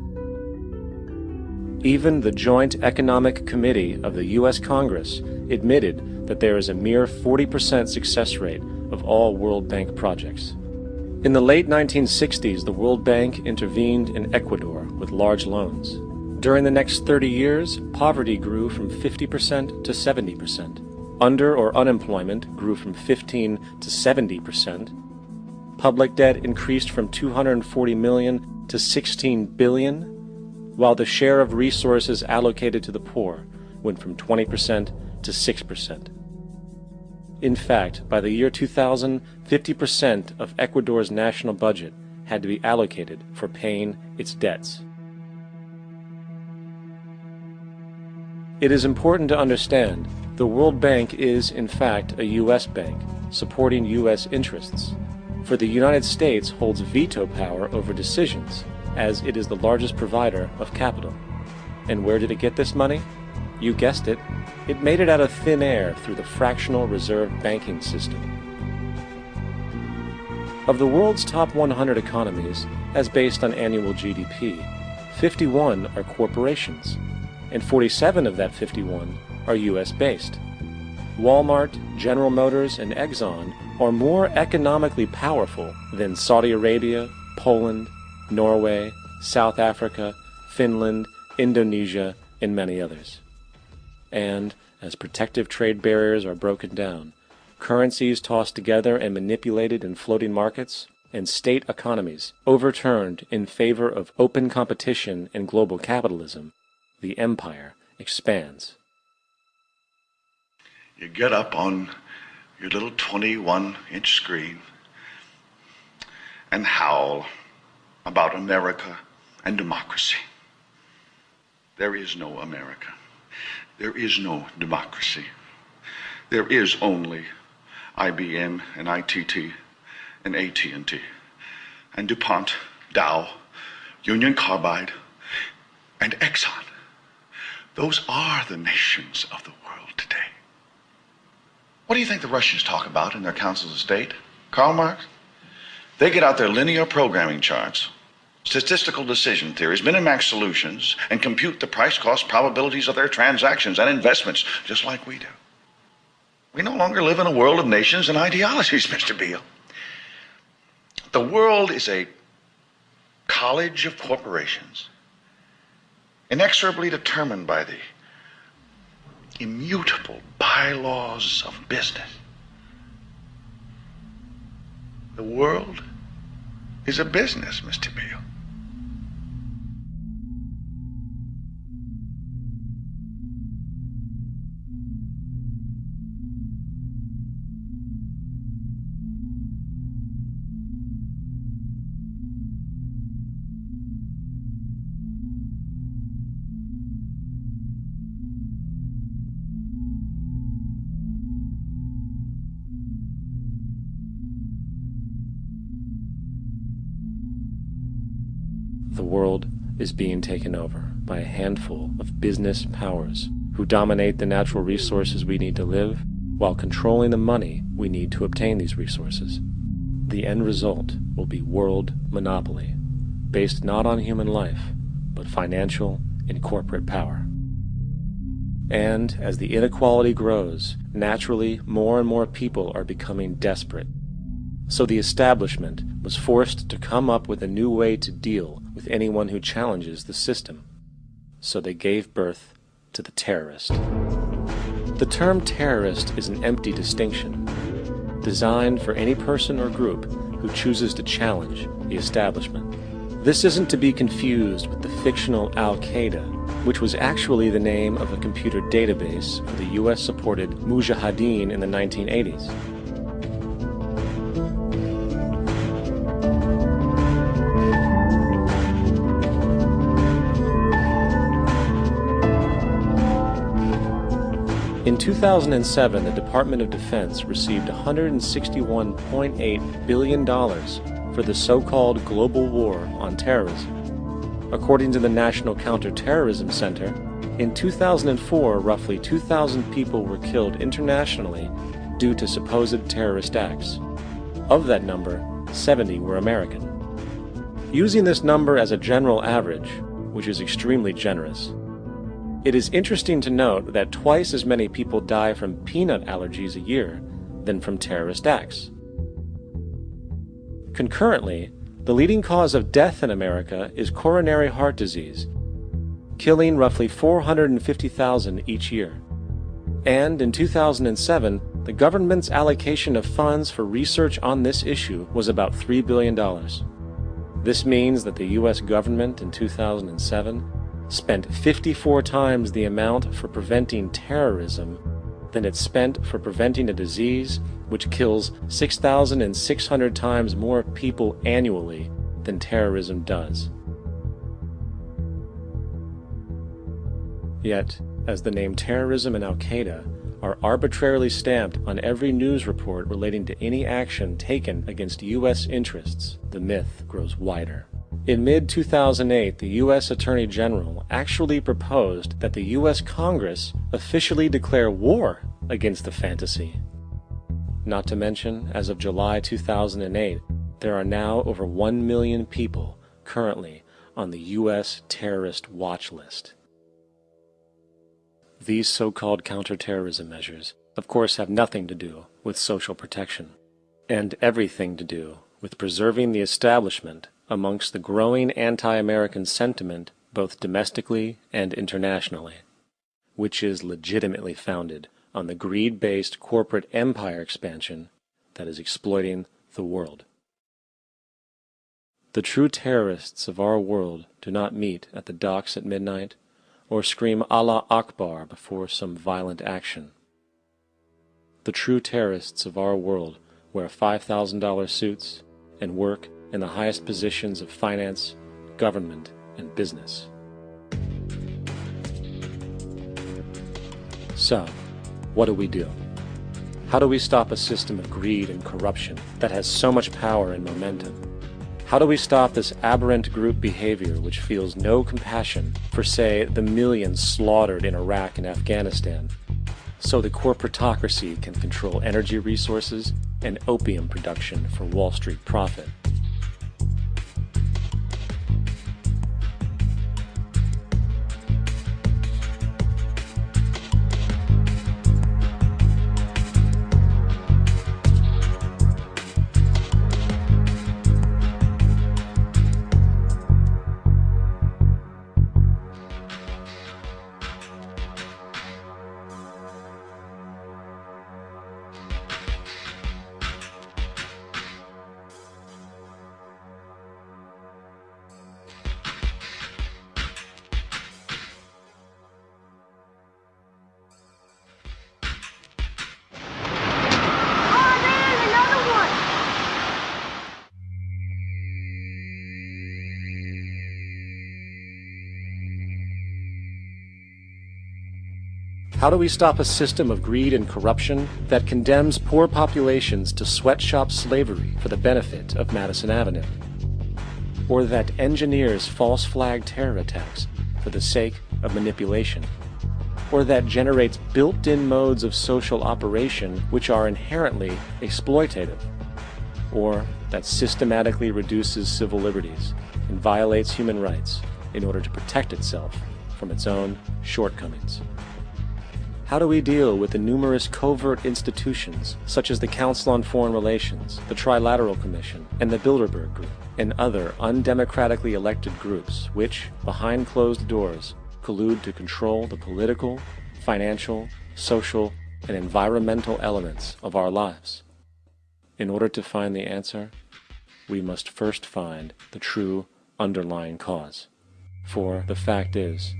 Even the Joint Economic Committee of the U.S. Congress admitted that there is a mere 40% success rate of all World Bank projects. In the late 1960s, the World Bank intervened in Ecuador with large loans. During the next 30 years, poverty grew from 50% to 70%. Under- or unemployment grew from 15 to 70%. Public debt increased from 240 million to 16 billion, while the share of resources allocated to the poor went from 20% to 6%. In fact, by the year 2000, 50% of Ecuador's national budget had to be allocated for paying its debts. It is important to understand the World Bank is, in fact, a U.S. bank, supporting U.S. interests. For the United States holds veto power over decisions, as it is the largest provider of capital. And where did it get this money? You guessed it. It made it out of thin air through the fractional reserve banking system. Of the world's top 100 economies, as based on annual GDP, 51 are corporations, and 47 of that 51 are U.S.-based. Walmart, General Motors, and Exxon are more economically powerful than Saudi Arabia, Poland, Norway, South Africa, Finland, Indonesia, and many others. And, as protective trade barriers are broken down, currencies tossed together and manipulated in floating markets, and state economies overturned in favor of open competition and global capitalism, the empire expands. You get up on your little 21-inch screen and howl about America and democracy. There is no America. There is no democracy. There is only IBM and ITT and AT&T and DuPont, Dow, Union Carbide, and Exxon. Those are the nations of the world today. What do you think the Russians talk about in their councils of state? Karl Marx? They get out their linear programming charts, statistical decision theories, minimax solutions, and compute the price-cost probabilities of their transactions and investments, just like we do. We no longer live in a world of nations and ideologies, Mr. Beale. The world is a college of corporations, inexorably determined by the immutable bylaws of business. The world is a business, Mr. Beale. The world is being taken over by a handful of business powers who dominate the natural resources we need to live while controlling the money we need to obtain these resources. The end result will be world monopoly, based not on human life, but financial and corporate power. And as the inequality grows, naturally more and more people are becoming desperate. So the establishment was forced to come up with a new way to deal with anyone who challenges the system. So they gave birth to the terrorist. The term terrorist is an empty distinction, designed for any person or group who chooses to challenge the establishment. This isn't to be confused with the fictional Al-Qaeda, which was actually the name of a computer database for the US-supported Mujahideen in the 1980s. In 2007, the Department of Defense received $161.8 billion for the so-called global war on terrorism. According to the National Counterterrorism Center, in 2004, roughly 2,000 people were killed internationally due to supposed terrorist acts. Of that number, 70 were American. Using this number as a general average, which is extremely generous, it is interesting to note that twice as many people die from peanut allergies a year than from terrorist acts. Concurrently, the leading cause of death in America is coronary heart disease, killing roughly 450,000 each year. And in 2007, the government's allocation of funds for research on this issue was about $3 billion. This means that the U.S. government in 2007 spent 54 times the amount for preventing terrorism than it spent for preventing a disease which kills 6,600 times more people annually than terrorism does. Yet, as the name terrorism and Al-Qaeda are arbitrarily stamped on every news report relating to any action taken against U.S. interests, the myth grows wider. In mid-2008, the U.S. Attorney General actually proposed that the U.S. Congress officially declare war against the fantasy. Not to mention, as of July 2008, there are now over 1 million people currently on the U.S. terrorist watch list. These so-called counterterrorism measures, of course, have nothing to do with social protection, and everything to do with preserving the establishment amongst the growing anti-American sentiment both domestically and internationally, which is legitimately founded on the greed-based corporate empire expansion that is exploiting the world. The true terrorists of our world do not meet at the docks at midnight or scream Allah Akbar before some violent action. The true terrorists of our world wear $5,000 suits and work in the highest positions of finance, government, and business. So, what do? How do we stop a system of greed and corruption that has so much power and momentum? How do we stop this aberrant group behavior which feels no compassion for, say, the millions slaughtered in Iraq and Afghanistan, so the corporatocracy can control energy resources and opium production for Wall Street profit? How do we stop a system of greed and corruption that condemns poor populations to sweatshop slavery for the benefit of Madison Avenue? Or that engineers false flag terror attacks for the sake of manipulation? Or that generates built-in modes of social operation which are inherently exploitative? Or that systematically reduces civil liberties and violates human rights in order to protect itself from its own shortcomings? How do we deal with the numerous covert institutions, such as the Council on Foreign Relations, the Trilateral Commission, and the Bilderberg Group, and other undemocratically elected groups which, behind closed doors, collude to control the political, financial, social, and environmental elements of our lives? In order to find the answer, we must first find the true underlying cause. For the fact is,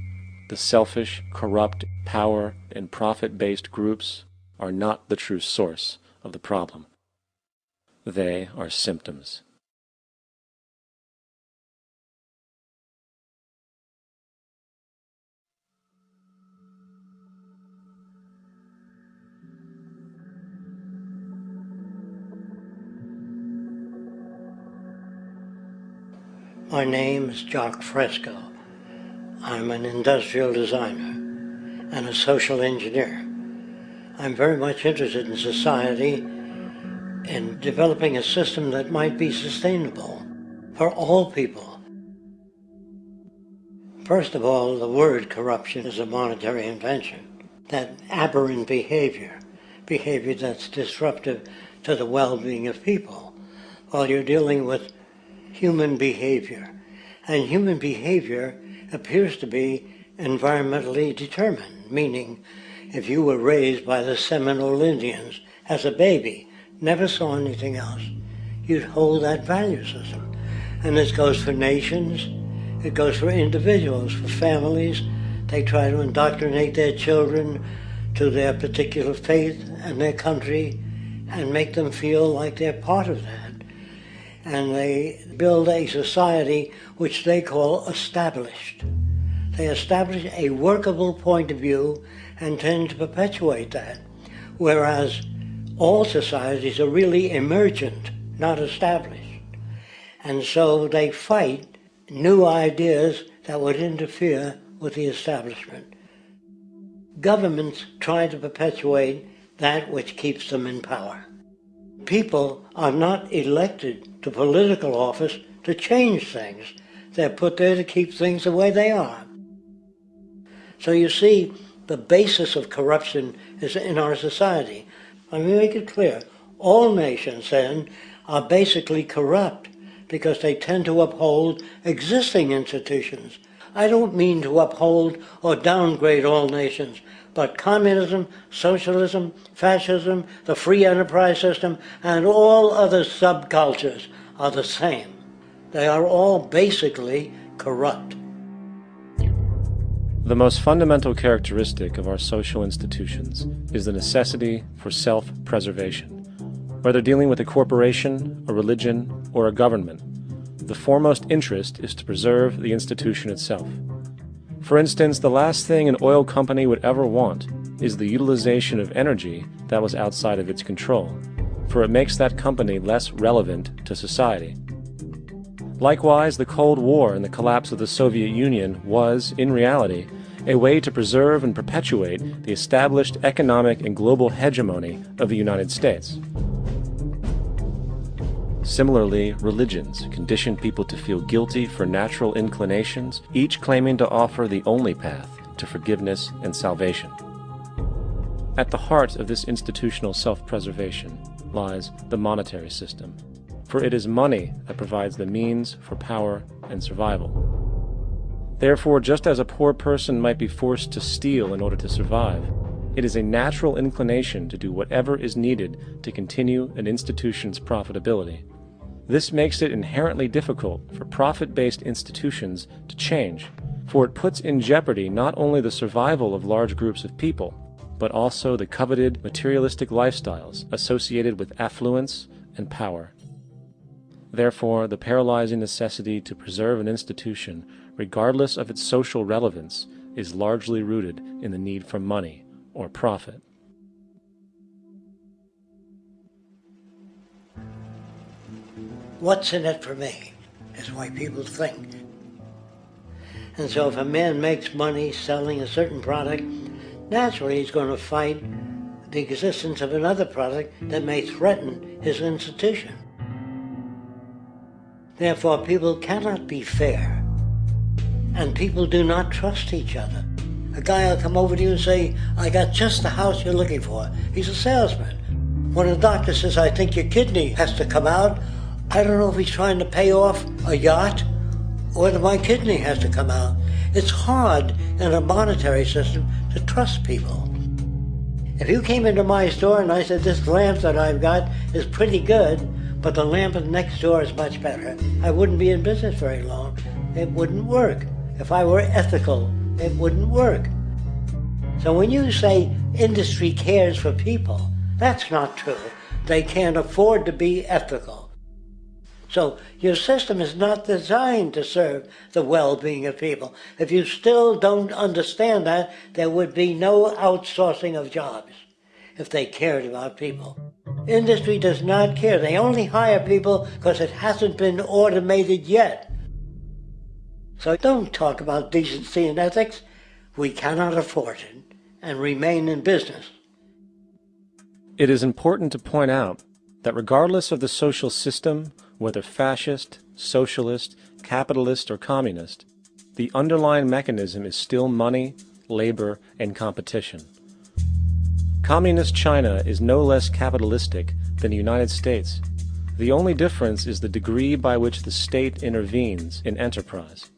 the selfish, corrupt, power, and profit-based groups are not the true source of the problem. They are symptoms. My name is Jock Fresco. I'm an industrial designer and a social engineer. I'm very much interested in society and developing a system that might be sustainable for all people. First of all, the word corruption is a monetary invention. That aberrant behavior that's disruptive to the well-being of people, while you're dealing with human behavior. And human behavior appears to be environmentally determined, meaning if you were raised by the Seminole Indians as a baby, never saw anything else, you'd hold that value system. And this goes for nations, it goes for individuals, for families. They try to indoctrinate their children to their particular faith and their country and make them feel like they're part of that. And they build a society which they call established. They establish a workable point of view and tend to perpetuate that, whereas all societies are really emergent, not established. And so they fight new ideas that would interfere with the establishment. Governments try to perpetuate that which keeps them in power. People are not elected to political office to change things. They're put there to keep things the way they are. So you see, the basis of corruption is in our society. Let me make it clear. All nations, then, are basically corrupt because they tend to uphold existing institutions. I don't mean to uphold or downgrade all nations, but communism, socialism, fascism, the free enterprise system, and all other subcultures are the same. They are all basically corrupt. The most fundamental characteristic of our social institutions is the necessity for self-preservation. Whether dealing with a corporation, a religion, or a government, the foremost interest is to preserve the institution itself. For instance, the last thing an oil company would ever want is the utilization of energy that was outside of its control, for it makes that company less relevant to society. Likewise, the Cold War and the collapse of the Soviet Union was, in reality, a way to preserve and perpetuate the established economic and global hegemony of the United States. Similarly, religions condition people to feel guilty for natural inclinations, each claiming to offer the only path to forgiveness and salvation. At the heart of this institutional self-preservation lies the monetary system, for it is money that provides the means for power and survival. Therefore, just as a poor person might be forced to steal in order to survive, it is a natural inclination to do whatever is needed to continue an institution's profitability. This makes it inherently difficult for profit-based institutions to change, for it puts in jeopardy not only the survival of large groups of people, but also the coveted materialistic lifestyles associated with affluence and power. Therefore, the paralyzing necessity to preserve an institution, regardless of its social relevance, is largely rooted in the need for money or profit. What's in it for me is why people think. And so if a man makes money selling a certain product, naturally he's going to fight the existence of another product that may threaten his institution. Therefore, people cannot be fair, and people do not trust each other. A guy will come over to you and say, I got just the house you're looking for. He's a salesman. When a doctor says, I think your kidney has to come out, I don't know if he's trying to pay off a yacht or whether my kidney has to come out. It's hard in a monetary system to trust people. If you came into my store and I said, this lamp that I've got is pretty good, but the lamp next door is much better, I wouldn't be in business very long. It wouldn't work. If I were ethical, it wouldn't work. So when you say industry cares for people, that's not true. They can't afford to be ethical. So your system is not designed to serve the well-being of people. If you still don't understand that, there would be no outsourcing of jobs if they cared about people. Industry does not care. They only hire people because it hasn't been automated yet. So don't talk about decency and ethics. We cannot afford it and remain in business. It is important to point out that regardless of the social system, whether fascist, socialist, capitalist, or communist, the underlying mechanism is still money, labor, and competition. Communist China is no less capitalistic than the United States, The only difference is the degree by which the state intervenes in enterprise.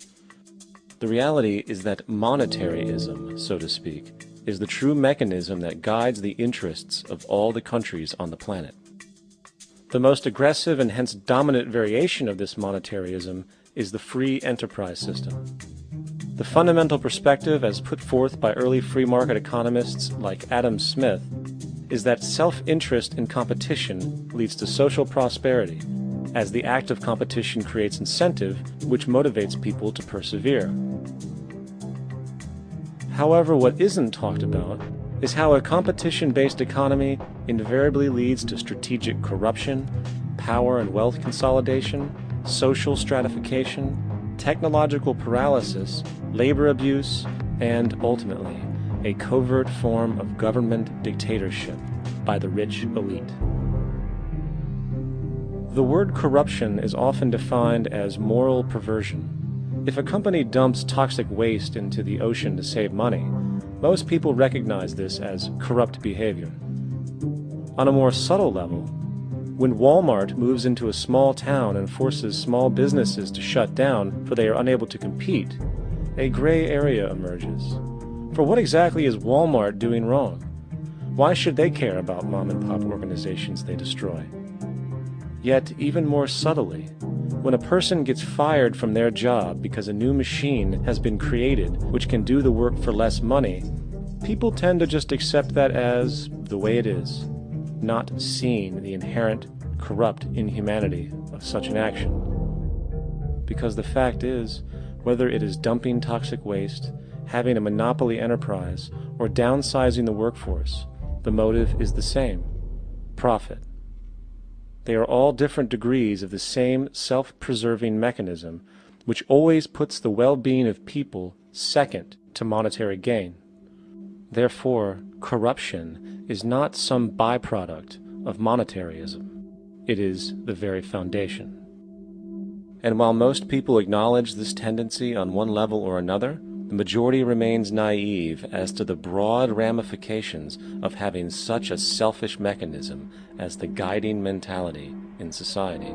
The reality is that monetaryism, so to speak, is the true mechanism that guides the interests of all the countries on the planet. The most aggressive and hence dominant variation of this monetaryism is the free enterprise system. The fundamental perspective, as put forth by early free market economists like Adam Smith, is that self-interest in competition leads to social prosperity, as the act of competition creates incentive which motivates people to persevere. However, what isn't talked about is how a competition-based economy invariably leads to strategic corruption, power and wealth consolidation, social stratification, technological paralysis, labor abuse, and, ultimately, a covert form of government dictatorship by the rich elite. The word corruption is often defined as moral perversion. If a company dumps toxic waste into the ocean to save money, most people recognize this as corrupt behavior. On a more subtle level, when Walmart moves into a small town and forces small businesses to shut down for they are unable to compete, a gray area emerges. For what exactly is Walmart doing wrong? Why should they care about mom-and-pop organizations they destroy? Yet, even more subtly, when a person gets fired from their job because a new machine has been created which can do the work for less money, people tend to just accept that as the way it is, not seeing the inherent, corrupt inhumanity of such an action. Because the fact is, whether it is dumping toxic waste, having a monopoly enterprise, or downsizing the workforce, the motive is the same: profit. They are all different degrees of the same self-preserving mechanism, which always puts the well-being of people second to monetary gain. Therefore, corruption is not some byproduct of monetaryism. It is the very foundation. And while most people acknowledge this tendency on one level or another, the majority remains naive as to the broad ramifications of having such a selfish mechanism as the guiding mentality in society.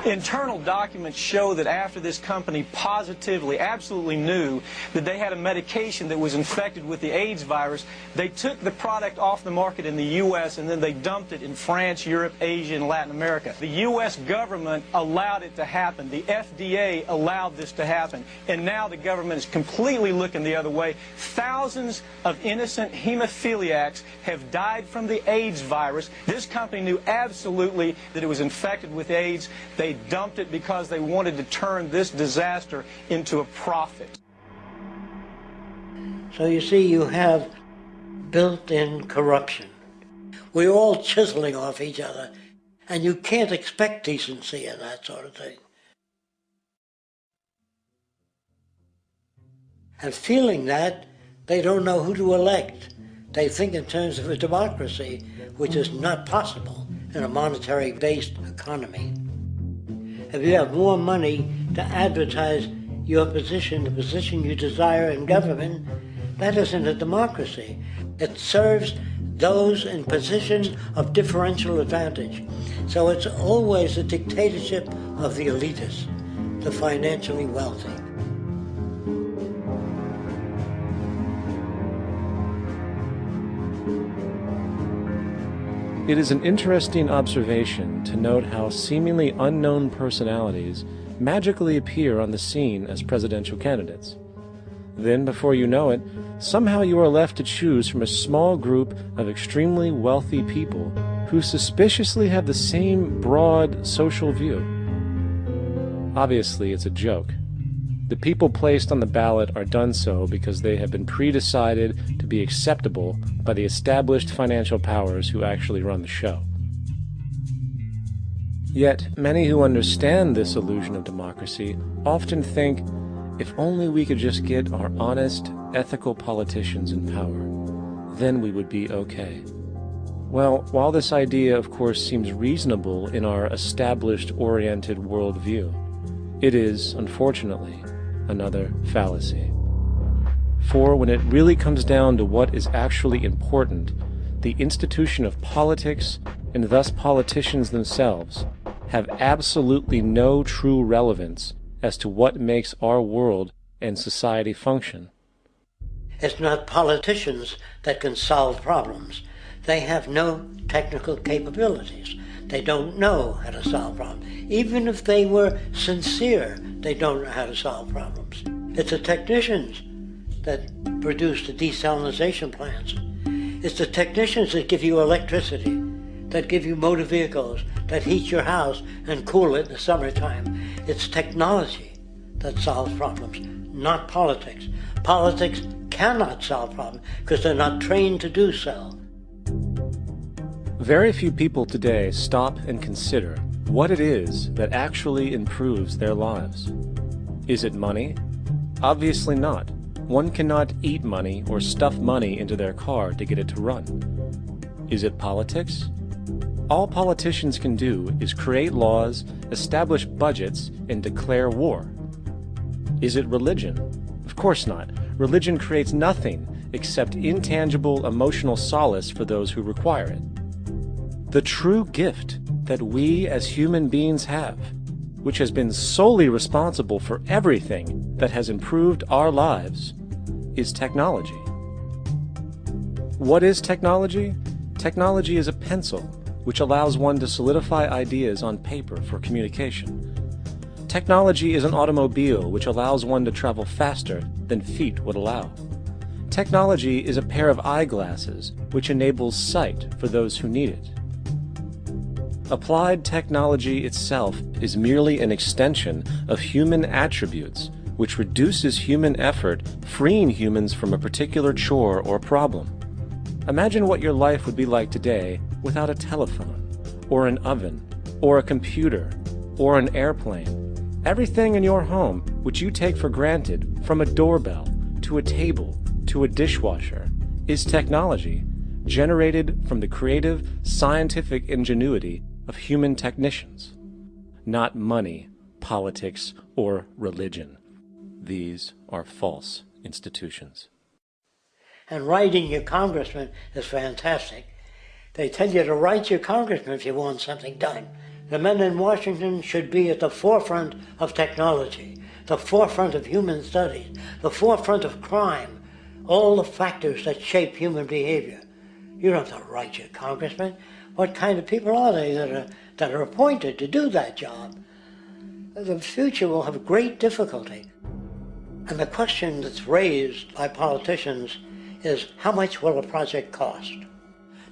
Internal documents show that after this company positively, absolutely knew that they had a medication that was infected with the AIDS virus, they took the product off the market in the U.S. and then they dumped it in France, Europe, Asia, and Latin America. The U.S. government allowed it to happen. The FDA allowed this to happen. And now the government is completely looking the other way. Thousands of innocent hemophiliacs have died from the AIDS virus. This company knew absolutely that it was infected with AIDS. They dumped it because they wanted to turn this disaster into a profit. So you see, you have built-in corruption. We're all chiseling off each other, and you can't expect decency in that sort of thing. And feeling that, they don't know who to elect. They think in terms of a democracy, which is not possible in a monetary-based economy. If you have more money to advertise your position, the position you desire in government, that isn't a democracy. It serves those in positions of differential advantage. So it's always a dictatorship of the elitists, the financially wealthy. It is an interesting observation to note how seemingly unknown personalities magically appear on the scene as presidential candidates. Then, before you know it, somehow you are left to choose from a small group of extremely wealthy people who suspiciously have the same broad social view. Obviously, it's a joke. The people placed on the ballot are done so because they have been pre-decided to be acceptable by the established financial powers who actually run the show. Yet, many who understand this illusion of democracy often think, if only we could just get our honest, ethical politicians in power, then we would be okay. Well, while this idea, of course, seems reasonable in our established-oriented worldview, it is, unfortunately, another fallacy. For when it really comes down to what is actually important, the institution of politics, and thus politicians themselves, have absolutely no true relevance as to what makes our world and society function. It's not politicians that can solve problems. They have no technical capabilities. They don't know how to solve problems. Even if they were sincere, they don't know how to solve problems. It's the technicians that produce the desalination plants. It's the technicians that give you electricity, that give you motor vehicles, that heat your house and cool it in the summertime. It's technology that solves problems, not politics. Politics cannot solve problems because they're not trained to do so. Very few people today stop and consider what it is that actually improves their lives. Is it money? Obviously not. One cannot eat money or stuff money into their car to get it to run. Is it politics? All politicians can do is create laws, establish budgets, and declare war. Is it religion? Of course not. Religion creates nothing except intangible emotional solace for those who require it. The true gift that we as human beings have, which has been solely responsible for everything that has improved our lives, is technology. What is technology? Technology is a pencil which allows one to solidify ideas on paper for communication. Technology is an automobile which allows one to travel faster than feet would allow. Technology is a pair of eyeglasses which enables sight for those who need it. Applied technology itself is merely an extension of human attributes which reduces human effort, freeing humans from a particular chore or problem. Imagine what your life would be like today without a telephone, or an oven, or a computer, or an airplane. Everything in your home which you take for granted, from a doorbell, to a table, to a dishwasher, is technology generated from the creative, scientific ingenuity of human technicians, not money, politics, or religion. These are false institutions. And writing your congressman is fantastic. They tell you to write your congressman if you want something done. The men in Washington should be at the forefront of technology, the forefront of human studies, the forefront of crime, all the factors that shape human behavior. You don't have to write your congressman. What kind of people are they that are appointed to do that job? The future will have great difficulty. And the question that's raised by politicians is, how much will a project cost?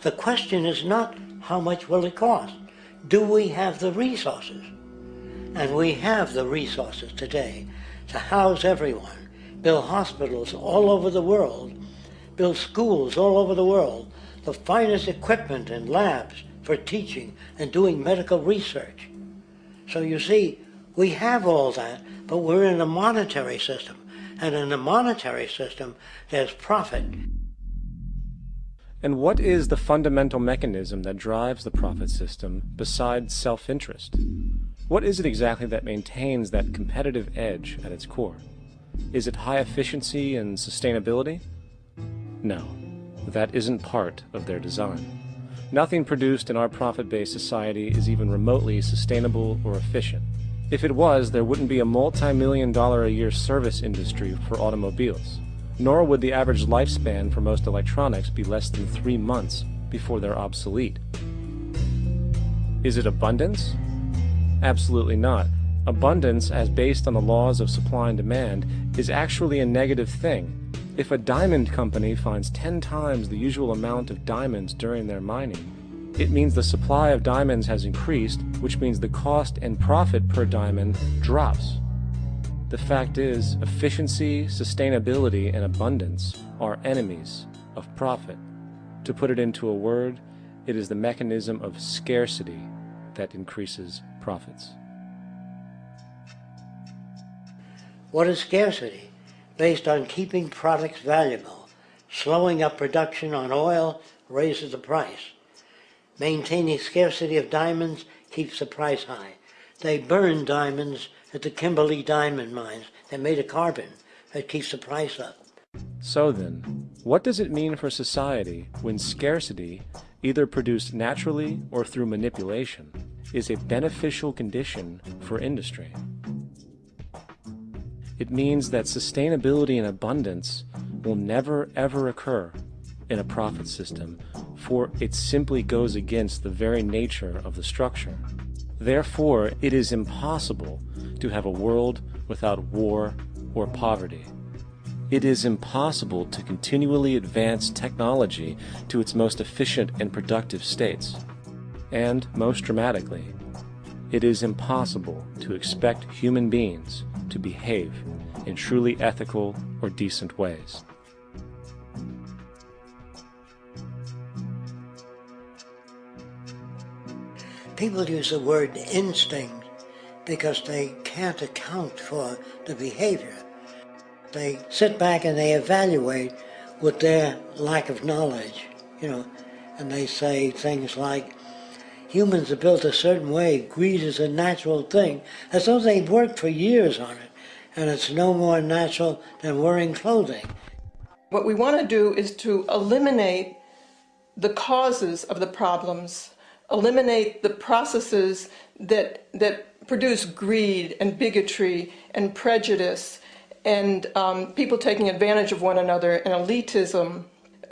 The question is not, how much will it cost? Do we have the resources? And we have the resources today to house everyone, build hospitals all over the world, build schools all over the world, the finest equipment and labs for teaching and doing medical research. So you see, we have all that, but we're in a monetary system. And in a monetary system, there's profit. And what is the fundamental mechanism that drives the profit system besides self-interest? What is it exactly that maintains that competitive edge at its core? Is it high efficiency and sustainability? No, that isn't part of their design. Nothing produced in our profit-based society is even remotely sustainable or efficient. If it was, there wouldn't be a multi-million-dollar-a-year service industry for automobiles, nor would the average lifespan for most electronics be less than 3 months before they're obsolete. Is it abundance? Absolutely not. Abundance, as based on the laws of supply and demand, is actually a negative thing. If a diamond company finds 10 times the usual amount of diamonds during their mining, it means the supply of diamonds has increased, which means the cost and profit per diamond drops. The fact is, efficiency, sustainability, and abundance are enemies of profit. To put it into a word, it is the mechanism of scarcity that increases profits. What is scarcity? Based on keeping products valuable. Slowing up production on oil raises the price. Maintaining scarcity of diamonds keeps the price high. They burn diamonds at the Kimberley diamond mines. They made a carbon that keeps the price up. So then, what does it mean for society when scarcity, either produced naturally or through manipulation, is a beneficial condition for industry. It means that sustainability and abundance will never ever occur in a profit system, for it simply goes against the very nature of the structure. Therefore, it is impossible to have a world without war or poverty. It is impossible to continually advance technology to its most efficient and productive states. And, most dramatically, it is impossible to expect human beings to behave in truly ethical or decent ways. People use the word instinct because they can't account for the behavior. They sit back and they evaluate with their lack of knowledge, and they say things like, humans are built a certain way, greed is a natural thing, as though they've worked for years on it, and it's no more natural than wearing clothing. What we want to do is to eliminate the causes of the problems, eliminate the processes that produce greed and bigotry and prejudice and people taking advantage of one another and elitism,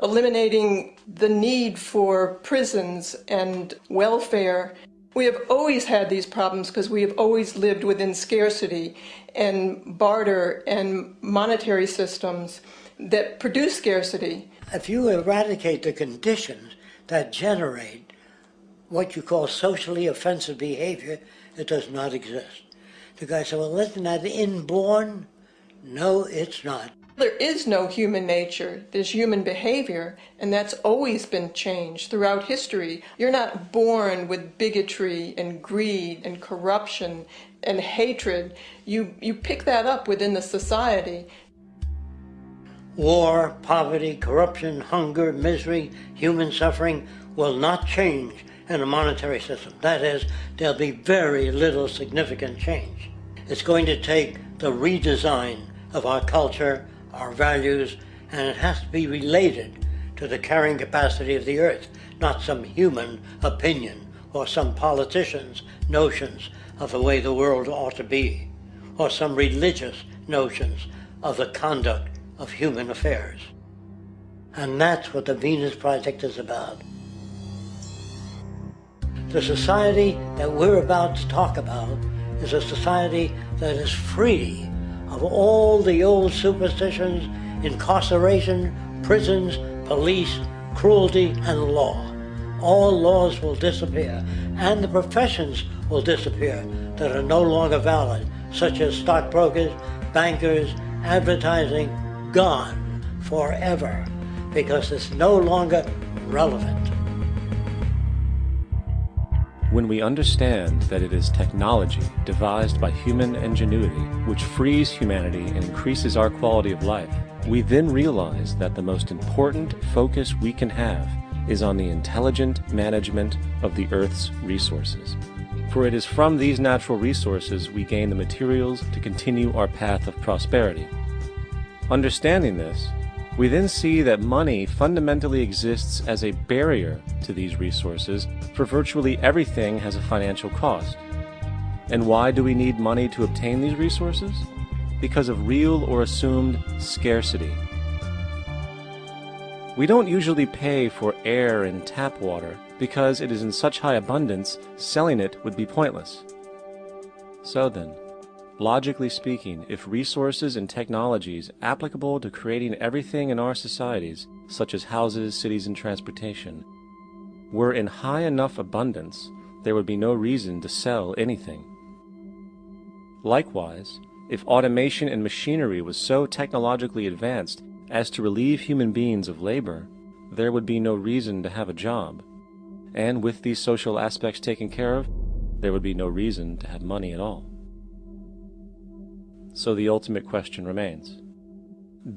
eliminating the need for prisons and welfare. We have always had these problems because we have always lived within scarcity and barter and monetary systems that produce scarcity. If you eradicate the conditions that generate what you call socially offensive behavior, it does not exist. The guy said, well, isn't that inborn? No, it's not. There is no human nature. There's human behavior, and that's always been changed throughout history. You're not born with bigotry and greed and corruption and hatred. You pick that up within the society. War, poverty, corruption, hunger, misery, human suffering will not change in a monetary system. That is, there'll be very little significant change. It's going to take the redesign of our culture, our values, and it has to be related to the carrying capacity of the earth, not some human opinion or some politician's notions of the way the world ought to be, or some religious notions of the conduct of human affairs. And that's what the Venus Project is about. The society that we're about to talk about is a society that is free of all the old superstitions, incarceration, prisons, police, cruelty, and law. All laws will disappear, and the professions will disappear that are no longer valid, such as stockbrokers, bankers, advertising, gone forever, because it's no longer relevant. When we understand that it is technology devised by human ingenuity which frees humanity and increases our quality of life, we then realize that the most important focus we can have is on the intelligent management of the Earth's resources. For it is from these natural resources we gain the materials to continue our path of prosperity. Understanding this, we then see that money fundamentally exists as a barrier to these resources, for virtually everything has a financial cost. And why do we need money to obtain these resources? Because of real or assumed scarcity. We don't usually pay for air and tap water because it is in such high abundance, selling it would be pointless. So then, logically speaking, if resources and technologies applicable to creating everything in our societies, such as houses, cities, and transportation, were in high enough abundance, there would be no reason to sell anything. Likewise, if automation and machinery was so technologically advanced as to relieve human beings of labor, there would be no reason to have a job. And with these social aspects taken care of, there would be no reason to have money at all. So the ultimate question remains: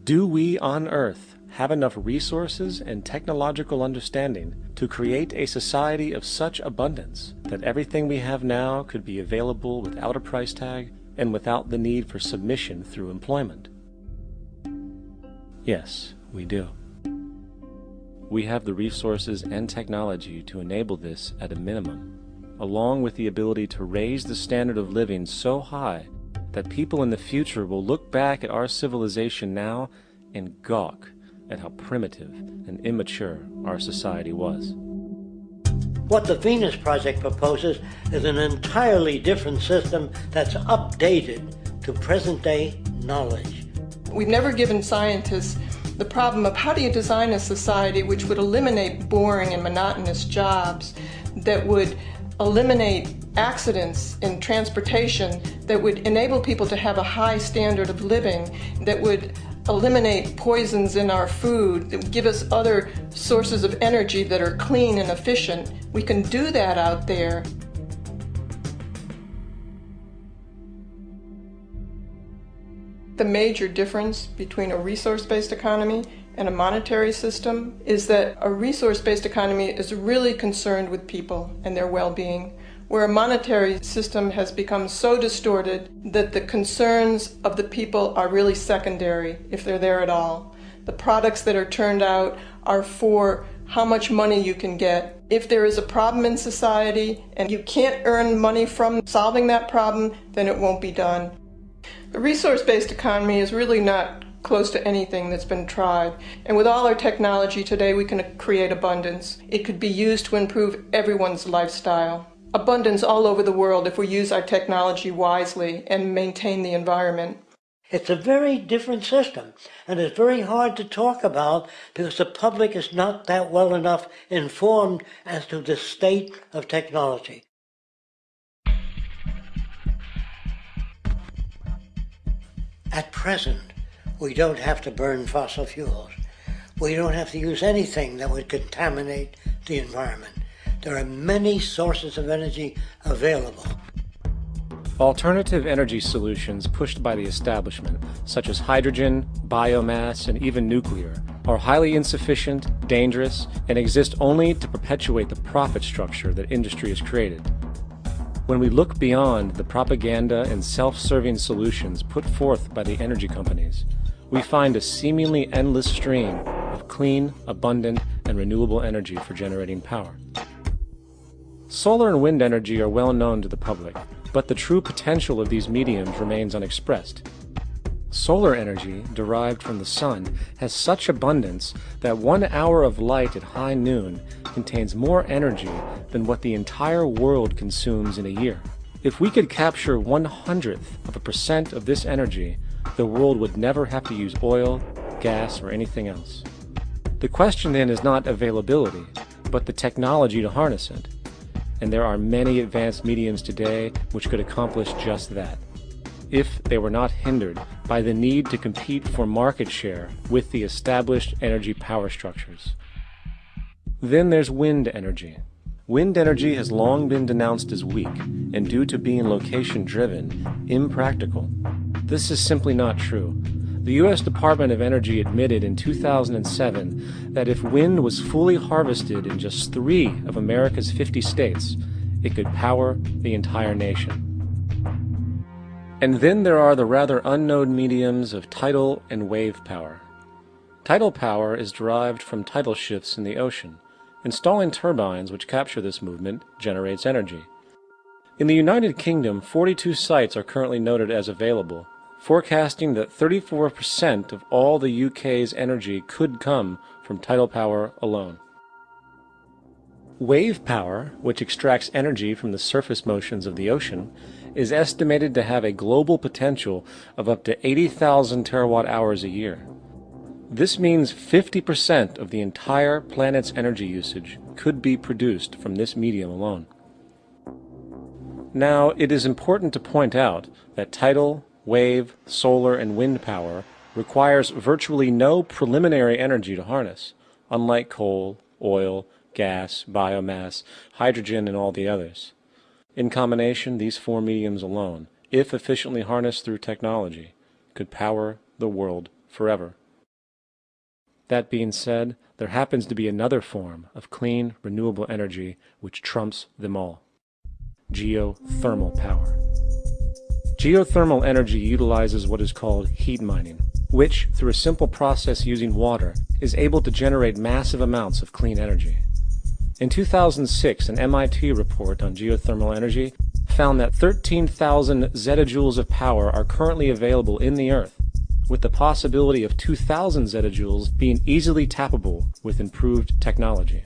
do we on Earth have enough resources and technological understanding to create a society of such abundance that everything we have now could be available without a price tag and without the need for submission through employment? Yes, we do. We have the resources and technology to enable this at a minimum. along with the ability to raise the standard of living so high that people in the future will look back at our civilization now and gawk at how primitive and immature our society was. What the Venus Project proposes is an entirely different system that's updated to present-day knowledge. We've never given scientists the problem of how do you design a society which would eliminate boring and monotonous jobs, that would eliminate accidents in transportation, that would enable people to have a high standard of living, that would eliminate poisons in our food, that would give us other sources of energy that are clean and efficient. We can do that out there. The major difference between a resource-based economy and a monetary system is that a resource-based economy is really concerned with people and their well-being, where a monetary system has become so distorted that the concerns of the people are really secondary, if they're there at all. The products that are turned out are for how much money you can get. If there is a problem in society and you can't earn money from solving that problem, then it won't be done. The resource-based economy is really not close to anything that's been tried. And with all our technology today, we can create abundance. It could be used to improve everyone's lifestyle. Abundance all over the world if we use our technology wisely and maintain the environment. It's a very different system, and it's very hard to talk about because the public is not that well enough informed as to the state of technology. At present, we don't have to burn fossil fuels. We don't have to use anything that would contaminate the environment. There are many sources of energy available. Alternative energy solutions pushed by the establishment, such as hydrogen, biomass, and even nuclear, are highly insufficient, dangerous, and exist only to perpetuate the profit structure that industry has created. When we look beyond the propaganda and self-serving solutions put forth by the energy companies, we find a seemingly endless stream of clean, abundant, and renewable energy for generating power. Solar and wind energy are well known to the public, but the true potential of these mediums remains unexpressed. Solar energy, derived from the sun, has such abundance that 1 hour of light at high noon contains more energy than what the entire world consumes in a year. If we could capture 0.01% of this energy, the world would never have to use oil, gas, or anything else. The question then is not availability, but the technology to harness it. And there are many advanced mediums today which could accomplish just that, if they were not hindered by the need to compete for market share with the established energy power structures. Then there's wind energy. Wind energy has long been denounced as weak, and due to being location-driven, impractical. This is simply not true. The U.S. Department of Energy admitted in 2007 that if wind was fully harvested in just 3 of America's 50 states, it could power the entire nation. And then there are the rather unknown mediums of tidal and wave power. Tidal power is derived from tidal shifts in the ocean. Installing turbines which capture this movement generates energy. In the United Kingdom, 42 sites are currently noted as available, forecasting that 34% of all the UK's energy could come from tidal power alone. Wave power, which extracts energy from the surface motions of the ocean, is estimated to have a global potential of up to 80,000 terawatt-hours a year. This means 50% of the entire planet's energy usage could be produced from this medium alone. Now, it is important to point out that tidal, wave, solar, and wind power requires virtually no preliminary energy to harness, unlike coal, oil, gas, biomass, hydrogen, and all the others. In combination, these 4 mediums alone, if efficiently harnessed through technology, could power the world forever. That being said, there happens to be another form of clean, renewable energy which trumps them all: geothermal power. Geothermal energy utilizes what is called heat mining, which, through a simple process using water, is able to generate massive amounts of clean energy. In 2006, an MIT report on geothermal energy found that 13,000 zettajoules of power are currently available in the Earth, with the possibility of 2,000 zettajoules being easily tappable with improved technology.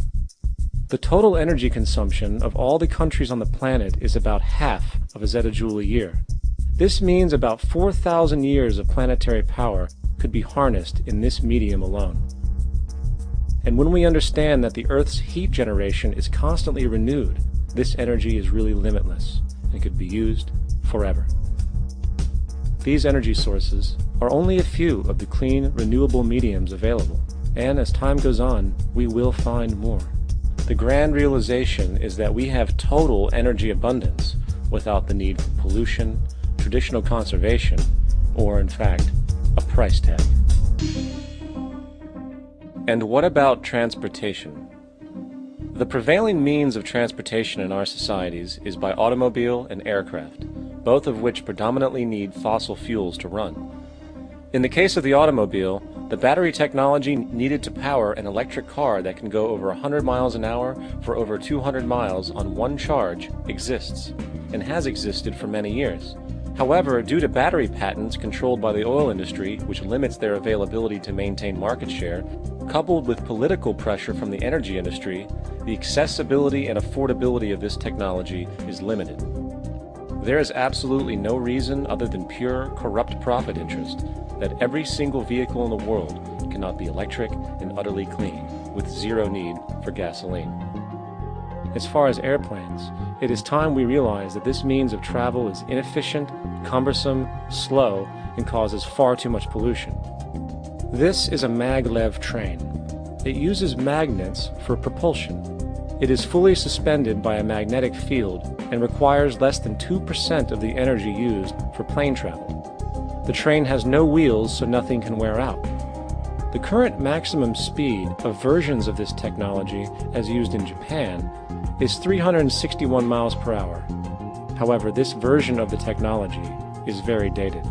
The total energy consumption of all the countries on the planet is about half of a zettajoule a year. This means about 4,000 years of planetary power could be harnessed in this medium alone. And when we understand that the Earth's heat generation is constantly renewed, this energy is really limitless and could be used forever. These energy sources are only a few of the clean, renewable mediums available, and as time goes on, we will find more. The grand realization is that we have total energy abundance without the need for pollution, traditional conservation, or in fact, a price tag. And what about transportation? The prevailing means of transportation in our societies is by automobile and aircraft, both of which predominantly need fossil fuels to run. In the case of the automobile, the battery technology needed to power an electric car that can go over 100 miles an hour for over 200 miles on one charge exists, and has existed for many years. However, due to battery patents controlled by the oil industry, which limits their availability to maintain market share, coupled with political pressure from the energy industry, the accessibility and affordability of this technology is limited. There is absolutely no reason other than pure, corrupt profit interest that every single vehicle in the world cannot be electric and utterly clean, with zero need for gasoline. As far as airplanes, it is time we realize that this means of travel is inefficient, cumbersome, slow, and causes far too much pollution. This is a maglev train. It uses magnets for propulsion. It is fully suspended by a magnetic field and requires less than 2% of the energy used for plane travel. The train has no wheels, so nothing can wear out. The current maximum speed of versions of this technology, as used in Japan, is 361 miles per hour. However, this version of the technology is very dated.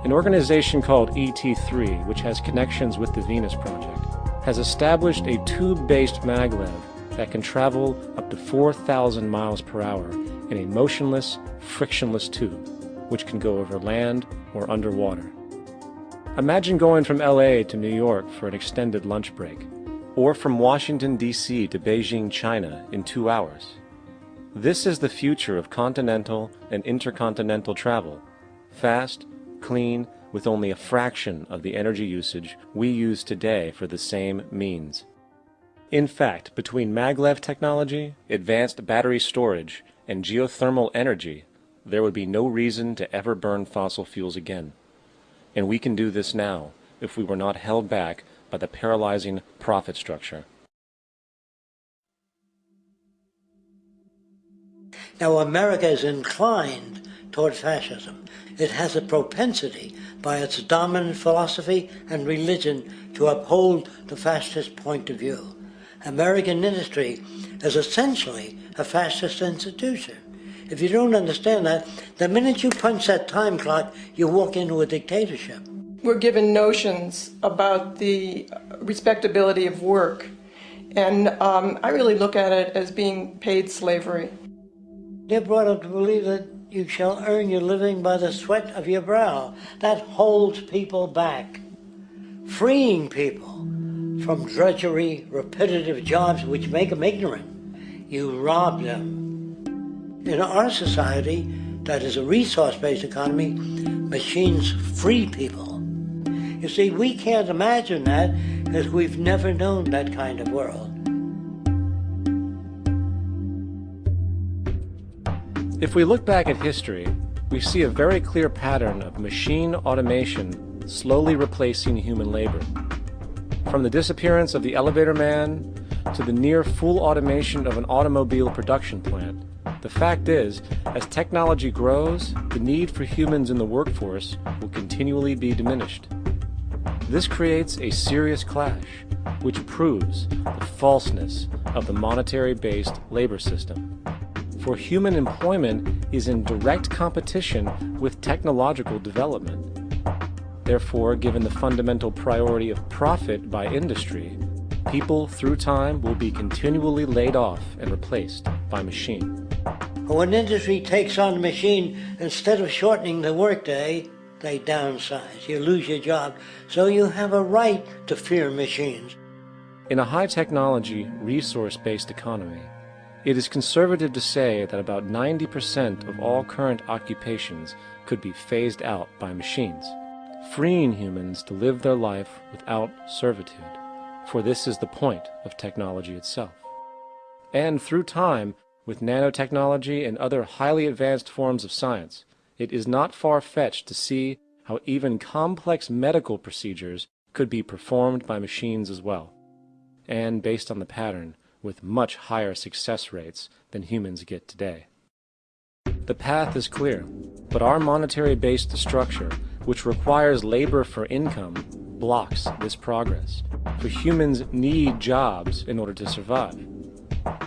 An organization called ET3, which has connections with the Venus Project, has established a tube-based maglev that can travel up to 4,000 miles per hour in a motionless, frictionless tube, which can go over land or underwater. Imagine going from LA to New York for an extended lunch break, or from Washington, D.C. to Beijing, China in 2 hours. This is the future of continental and intercontinental travel, fast, clean, with only a fraction of the energy usage we use today for the same means. In fact, between maglev technology, advanced battery storage, and geothermal energy, there would be no reason to ever burn fossil fuels again. And we can do this now if we were not held back by the paralyzing profit structure. Now, America is inclined toward fascism. It has a propensity by its dominant philosophy and religion to uphold the fascist point of view. American industry is essentially a fascist institution. If you don't understand that, the minute you punch that time clock, you walk into a dictatorship. We're given notions about the respectability of work, and I really look at it as being paid slavery. They're brought up to believe that you shall earn your living by the sweat of your brow. That holds people back, freeing people from drudgery, repetitive jobs which make them ignorant. You rob them. In our society, that is a resource-based economy, machines free people. You see, we can't imagine that because we've never known that kind of world. If we look back at history, we see a very clear pattern of machine automation slowly replacing human labor. From the disappearance of the elevator man to the near full automation of an automobile production plant, the fact is, as technology grows, the need for humans in the workforce will continually be diminished. This creates a serious clash, which proves the falseness of the monetary-based labor system. For human employment is in direct competition with technological development. Therefore, given the fundamental priority of profit by industry, People, through time, will be continually laid off and replaced by machine. When industry takes on a machine, instead of shortening the workday, they downsize. You lose your job. So you have a right to fear machines. In a high-technology, resource-based economy, it is conservative to say that about 90% of all current occupations could be phased out by machines, freeing humans to live their life without servitude, for this is the point of technology itself. And through time, with nanotechnology and other highly advanced forms of science, it is not far-fetched to see how even complex medical procedures could be performed by machines as well, and based on the pattern, with much higher success rates than humans get today. The path is clear, but our monetary-based structure, which requires labor for income, blocks this progress, for humans need jobs in order to survive.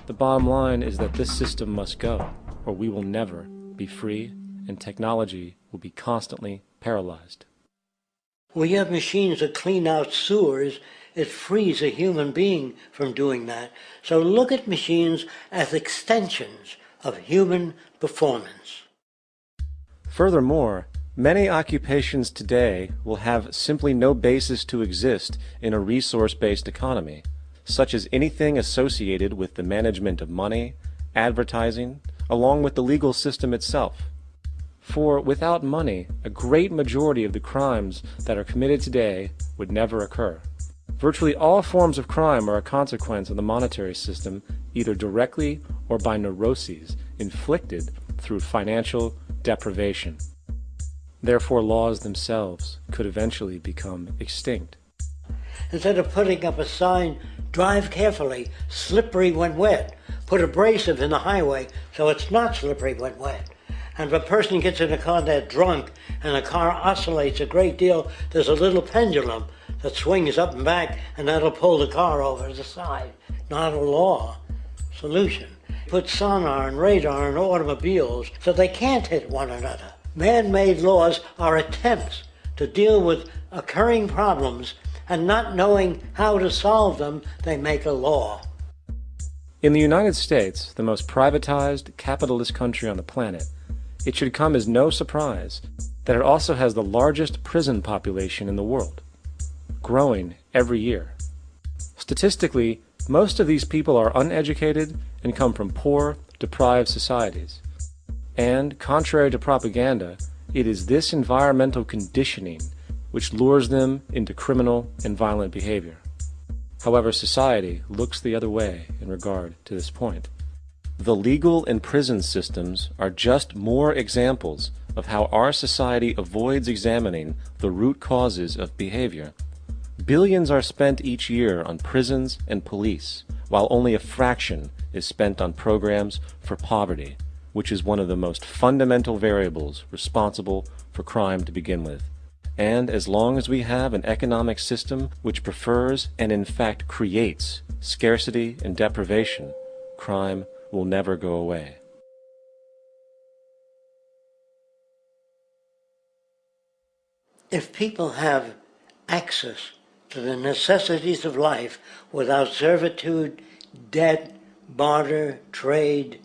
The bottom line is that this system must go, or we will never be free, and technology will be constantly paralyzed. We have machines that clean out sewers. It frees a human being from doing that. So look at machines as extensions of human performance. Furthermore, many occupations today will have simply no basis to exist in a resource-based economy, such as anything associated with the management of money, advertising, along with the legal system itself. For without money, a great majority of the crimes that are committed today would never occur. Virtually all forms of crime are a consequence of the monetary system, either directly or by neuroses inflicted through financial deprivation. Therefore, laws themselves could eventually become extinct. Instead of putting up a sign, drive carefully, slippery when wet, put abrasive in the highway so it's not slippery when wet. And if a person gets in a car that's drunk and the car oscillates a great deal, there's a little pendulum that swings up and back, and that'll pull the car over to the side. Not a law solution. Put sonar and radar in automobiles so they can't hit one another. Man-made laws are attempts to deal with occurring problems, and not knowing how to solve them, they make a law. In the United States, the most privatized, capitalist country on the planet, it should come as no surprise that it also has the largest prison population in the world, growing every year. Statistically, most of these people are uneducated and come from poor, deprived societies. And, contrary to propaganda, it is this environmental conditioning which lures them into criminal and violent behavior. However, society looks the other way in regard to this point. The legal and prison systems are just more examples of how our society avoids examining the root causes of behavior. Billions are spent each year on prisons and police, while only a fraction is spent on programs for poverty, which is one of the most fundamental variables responsible for crime to begin with. And as long as we have an economic system which prefers and in fact creates scarcity and deprivation, crime will never go away. If people have access to the necessities of life without servitude, debt, barter, trade,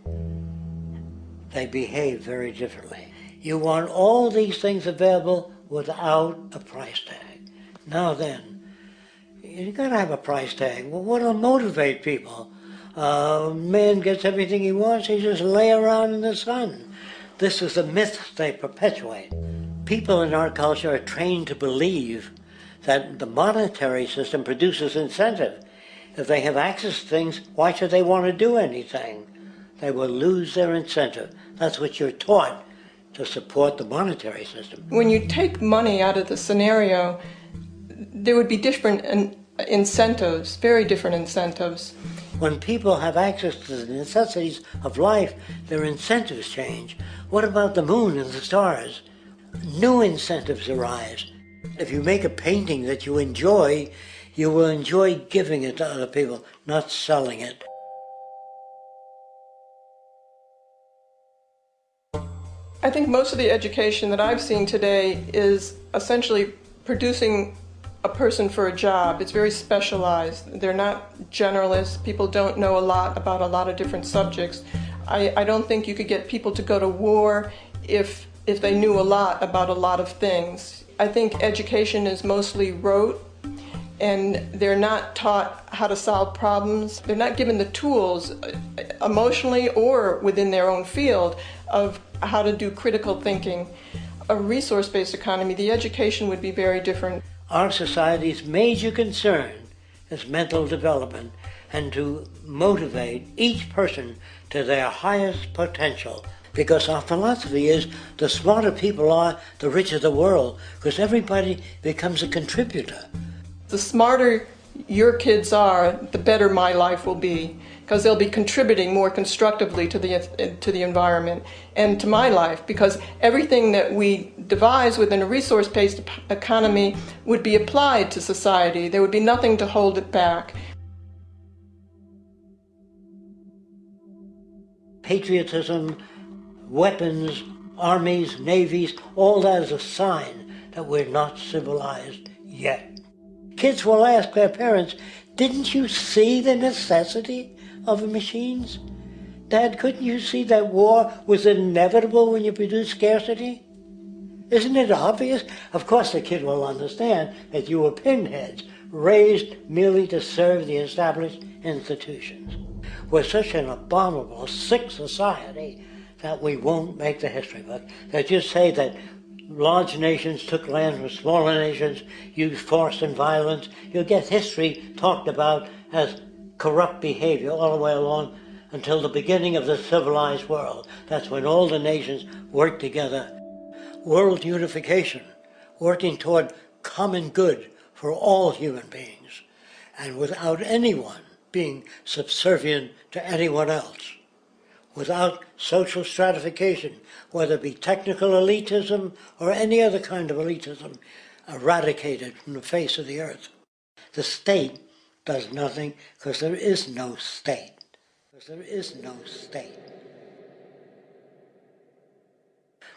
they behave very differently. You want all these things available without a price tag. Now then, you gotta have a price tag. Well, what'll motivate people? Man gets everything he wants, he just lay around in the sun. This is the myth they perpetuate. People in our culture are trained to believe that the monetary system produces incentive. If they have access to things, why should they want to do anything? They will lose their incentive. That's what you're taught to support the monetary system. When you take money out of the scenario, there would be different incentives, very different incentives. When people have access to the necessities of life, their incentives change. What about the moon and the stars? New incentives arise. If you make a painting that you enjoy, you will enjoy giving it to other people, not selling it. I think most of the education that I've seen today is essentially producing a person for a job. It's very specialized. They're not generalists. People don't know a lot about a lot of different subjects. I don't think you could get people to go to war if they knew a lot about a lot of things. I think education is mostly rote, and they're not taught how to solve problems. They're not given the tools emotionally or within their own field of how to do critical thinking. A resource-based economy, the education would be very different. Our society's major concern is mental development and to motivate each person to their highest potential. Because our philosophy is the smarter people are, the richer the world, because everybody becomes a contributor. The smarter your kids are, the better my life will be, because they'll be contributing more constructively to the environment and to my life, because everything that we devise within a resource-based economy would be applied to society. There would be nothing to hold it back. Patriotism, weapons, armies, navies, all that is a sign that we're not civilized yet. Kids will ask their parents, didn't you see the necessity of the machines? Dad, couldn't you see that war was inevitable when you produce scarcity? Isn't it obvious? Of course the kid will understand that you were pinheads, raised merely to serve the established institutions. We're such an abominable, sick society that we won't make the history book. They just say that large nations took land from smaller nations, used force and violence. You'll get history talked about as corrupt behavior all the way along until the beginning of the civilized world. That's when all the nations work together. World unification, working toward common good for all human beings, and without anyone being subservient to anyone else. Without social stratification, whether it be technical elitism or any other kind of elitism, eradicated from the face of the earth. The state does nothing because there is no state. There is no state.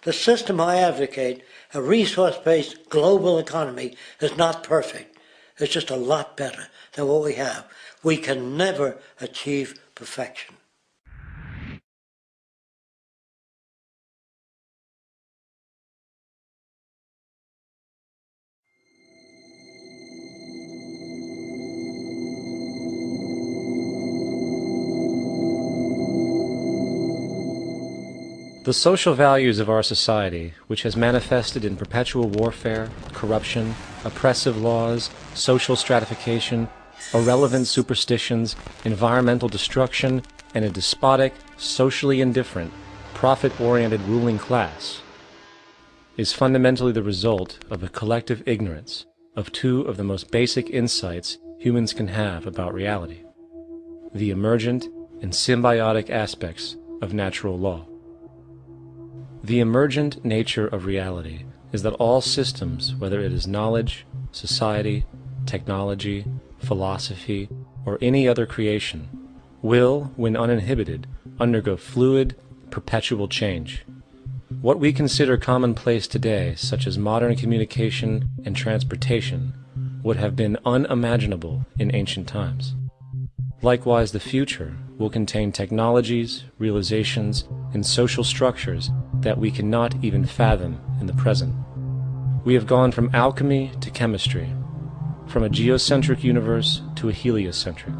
The system I advocate, a resource-based global economy, is not perfect. It's just a lot better than what we have. We can never achieve perfection. The social values of our society, which has manifested in perpetual warfare, corruption, oppressive laws, social stratification, irrelevant superstitions, environmental destruction, and a despotic, socially indifferent, profit-oriented ruling class, is fundamentally the result of a collective ignorance of two of the most basic insights humans can have about reality: the emergent and symbiotic aspects of natural law. The emergent nature of reality is that all systems, whether it is knowledge, society, technology, philosophy, or any other creation, will, when uninhibited, undergo fluid, perpetual change. What we consider commonplace today, such as modern communication and transportation, would have been unimaginable in ancient times. Likewise, the future will contain technologies, realizations, and social structures that we cannot even fathom in the present. We have gone from alchemy to chemistry, from a geocentric universe to a heliocentric,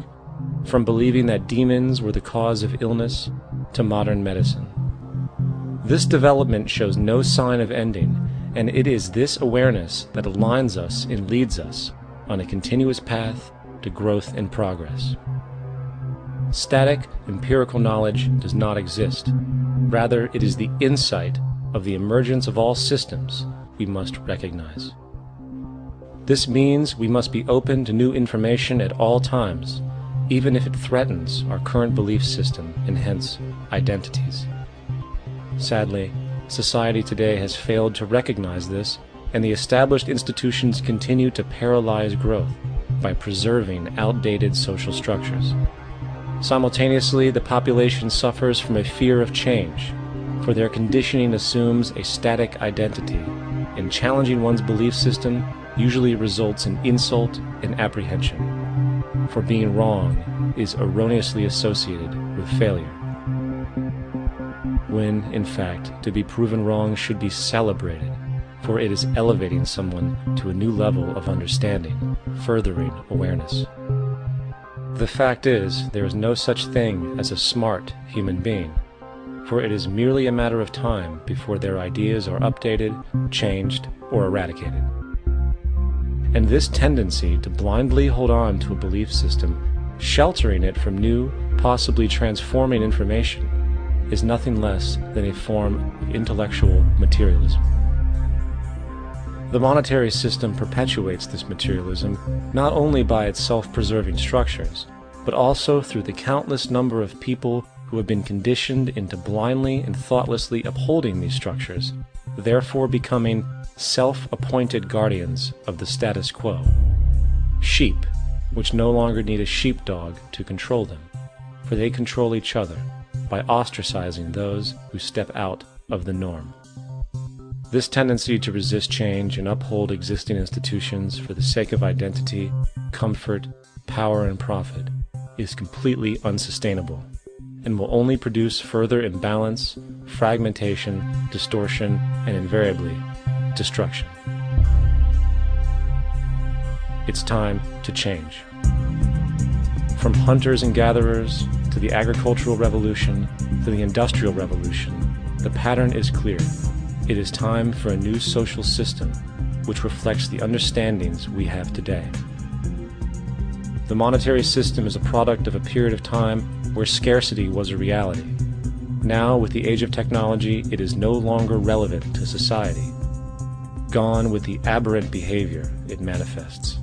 from believing that demons were the cause of illness to modern medicine. This development shows no sign of ending, and it is this awareness that aligns us and leads us on a continuous path to growth and progress. Static, empirical knowledge does not exist. Rather, it is the insight of the emergence of all systems we must recognize. This means we must be open to new information at all times, even if it threatens our current belief system and hence identities. Sadly, society today has failed to recognize this, and the established institutions continue to paralyze growth by preserving outdated social structures. Simultaneously, the population suffers from a fear of change, for their conditioning assumes a static identity, and challenging one's belief system usually results in insult and apprehension, for being wrong is erroneously associated with failure, when, in fact, to be proven wrong should be celebrated, for it is elevating someone to a new level of understanding, furthering awareness. The fact is, there is no such thing as a smart human being, for it is merely a matter of time before their ideas are updated, changed, or eradicated. And this tendency to blindly hold on to a belief system, sheltering it from new, possibly transforming information, is nothing less than a form of intellectual materialism. The monetary system perpetuates this materialism not only by its self-preserving structures, but also through the countless number of people who have been conditioned into blindly and thoughtlessly upholding these structures, therefore becoming self-appointed guardians of the status quo. Sheep, which no longer need a sheepdog to control them, for they control each other by ostracizing those who step out of the norm. This tendency to resist change and uphold existing institutions for the sake of identity, comfort, power, and profit is completely unsustainable, and will only produce further imbalance, fragmentation, distortion, and invariably, destruction. It's time to change. From hunters and gatherers, to the agricultural revolution, to the industrial revolution, the pattern is clear. It is time for a new social system which reflects the understandings we have today. The monetary system is a product of a period of time where scarcity was a reality. Now, with the age of technology, it is no longer relevant to society. Gone with the aberrant behavior it manifests.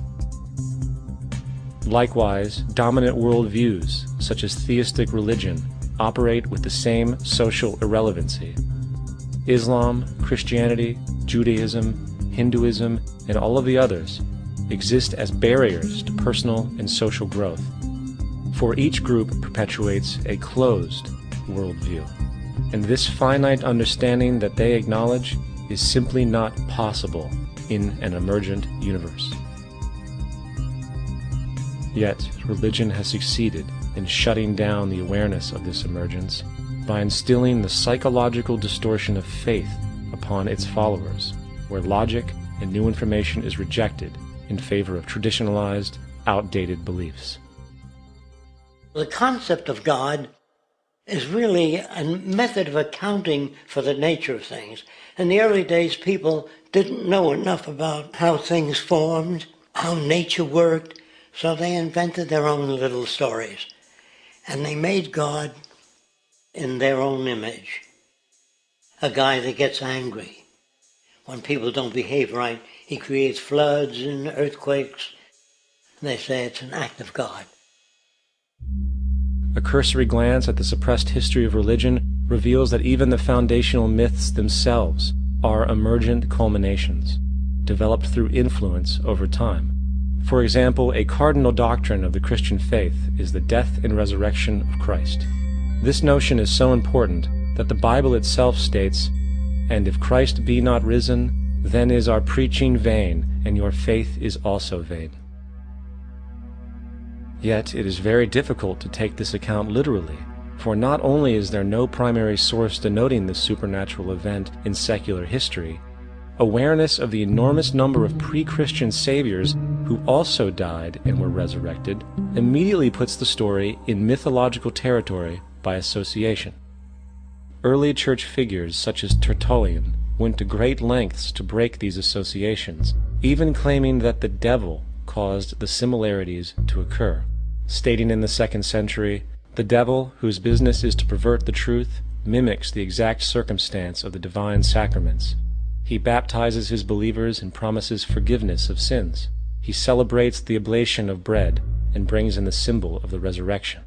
Likewise, dominant worldviews, such as theistic religion, operate with the same social irrelevancy. Islam, Christianity, Judaism, Hinduism, and all of the others exist as barriers to personal and social growth, for each group perpetuates a closed worldview, and this finite understanding that they acknowledge is simply not possible in an emergent universe. Yet, religion has succeeded in shutting down the awareness of this emergence by instilling the psychological distortion of faith upon its followers, where logic and new information is rejected in favor of traditionalized, outdated beliefs. The concept of God is really a method of accounting for the nature of things. In the early days, people didn't know enough about how things formed, how nature worked, so they invented their own little stories. And they made God in their own image. A guy that gets angry. When people don't behave right, he creates floods and earthquakes. They say it's an act of God. A cursory glance at the suppressed history of religion reveals that even the foundational myths themselves are emergent culminations, developed through influence over time. For example, a cardinal doctrine of the Christian faith is the death and resurrection of Christ. This notion is so important that the Bible itself states, "And if Christ be not risen, then is our preaching vain, and your faith is also vain." Yet it is very difficult to take this account literally, for not only is there no primary source denoting this supernatural event in secular history, awareness of the enormous number of pre-Christian saviors who also died and were resurrected immediately puts the story in mythological territory by association. Early church figures such as Tertullian went to great lengths to break these associations, even claiming that the devil caused the similarities to occur, stating in the 2nd century, "The devil, whose business is to pervert the truth, mimics the exact circumstance of the divine sacraments. He baptizes his believers and promises forgiveness of sins. He celebrates the oblation of bread and brings in the symbol of the resurrection.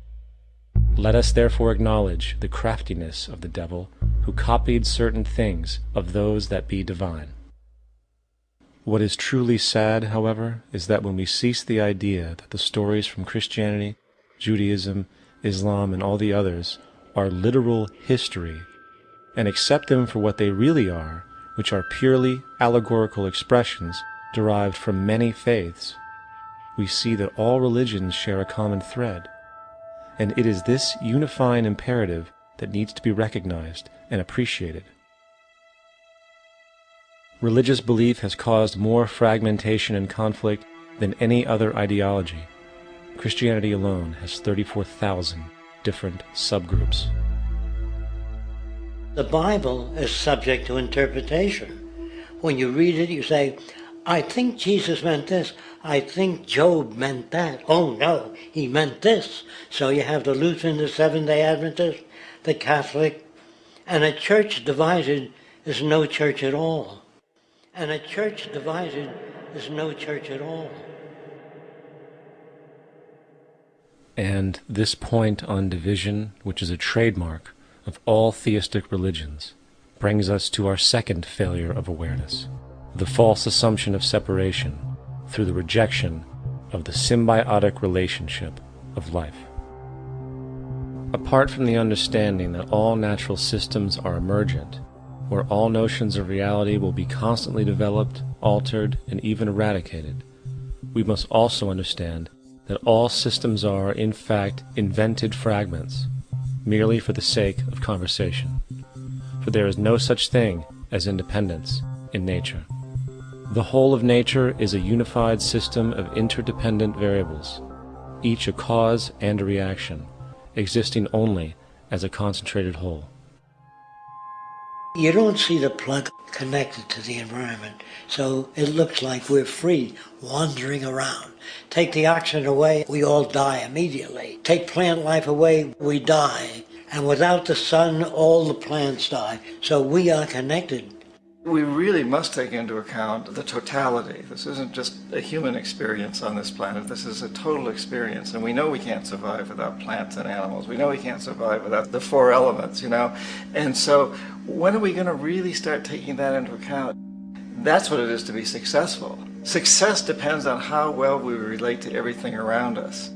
Let us therefore acknowledge the craftiness of the devil, who copied certain things of those that be divine." What is truly sad, however, is that when we cease the idea that the stories from Christianity, Judaism, Islam, and all the others are literal history, and accept them for what they really are, which are purely allegorical expressions derived from many faiths, we see that all religions share a common thread, and it is this unifying imperative that needs to be recognized and appreciated. Religious belief has caused more fragmentation and conflict than any other ideology. Christianity alone has 34,000 different subgroups. The Bible is subject to interpretation. When you read it, you say, I think Jesus meant this. I think Job meant that. Oh no, he meant this. So you have the Lutheran, the Seventh-day Adventist, the Catholic, and a church divided is no church at all. And a church divided is no church at all. And this point on division, which is a trademark of all theistic religions, brings us to our second failure of awareness, the false assumption of separation through the rejection of the symbiotic relationship of life. Apart from the understanding that all natural systems are emergent, where all notions of reality will be constantly developed, altered, and even eradicated, we must also understand that all systems are, in fact, invented fragments, merely for the sake of conversation. For there is no such thing as independence in nature. The whole of nature is a unified system of interdependent variables, each a cause and a reaction, existing only as a concentrated whole. You don't see the plug connected to the environment, so it looks like we're free, wandering around. Take the oxygen away, we all die immediately. Take plant life away, we die. And without the sun, all the plants die. So we are connected. We really must take into account the totality. This isn't just a human experience on this planet. This is a total experience. And we know we can't survive without plants and animals. We know we can't survive without the four elements, you know. And so when are we going to really start taking that into account? That's what it is to be successful. Success depends on how well we relate to everything around us.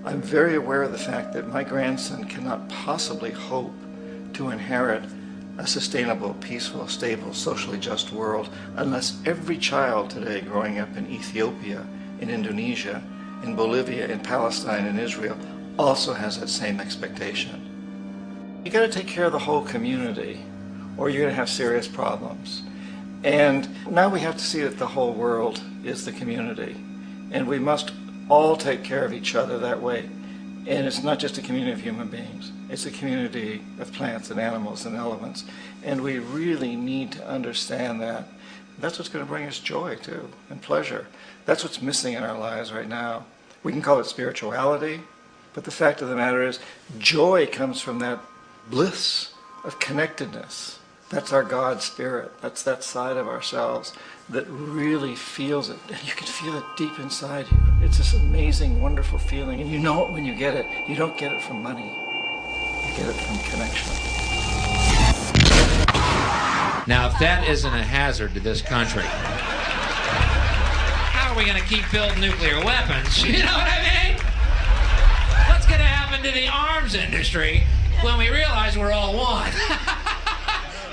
I'm very aware of the fact that my grandson cannot possibly hope to inherit a sustainable, peaceful, stable, socially just world unless every child today growing up in Ethiopia, in Indonesia, in Bolivia, in Palestine, in Israel also has that same expectation. You got to take care of the whole community or you're going to have serious problems. And now we have to see that the whole world is the community and we must all take care of each other that way. And it's not just a community of human beings. It's a community of plants and animals and elements. And we really need to understand that. That's what's going to bring us joy, too, and pleasure. That's what's missing in our lives right now. We can call it spirituality, but the fact of the matter is joy comes from that bliss of connectedness. That's our God spirit. That's that side of ourselves that really feels it. And you can feel it deep inside you. It's this amazing, wonderful feeling. And you know it when you get it. You don't get it from money. You get it from connection. Now, if that isn't a hazard to this country, how are we going to keep building nuclear weapons? You know what I mean? What's going to happen to the arms industry when we realize we're all one?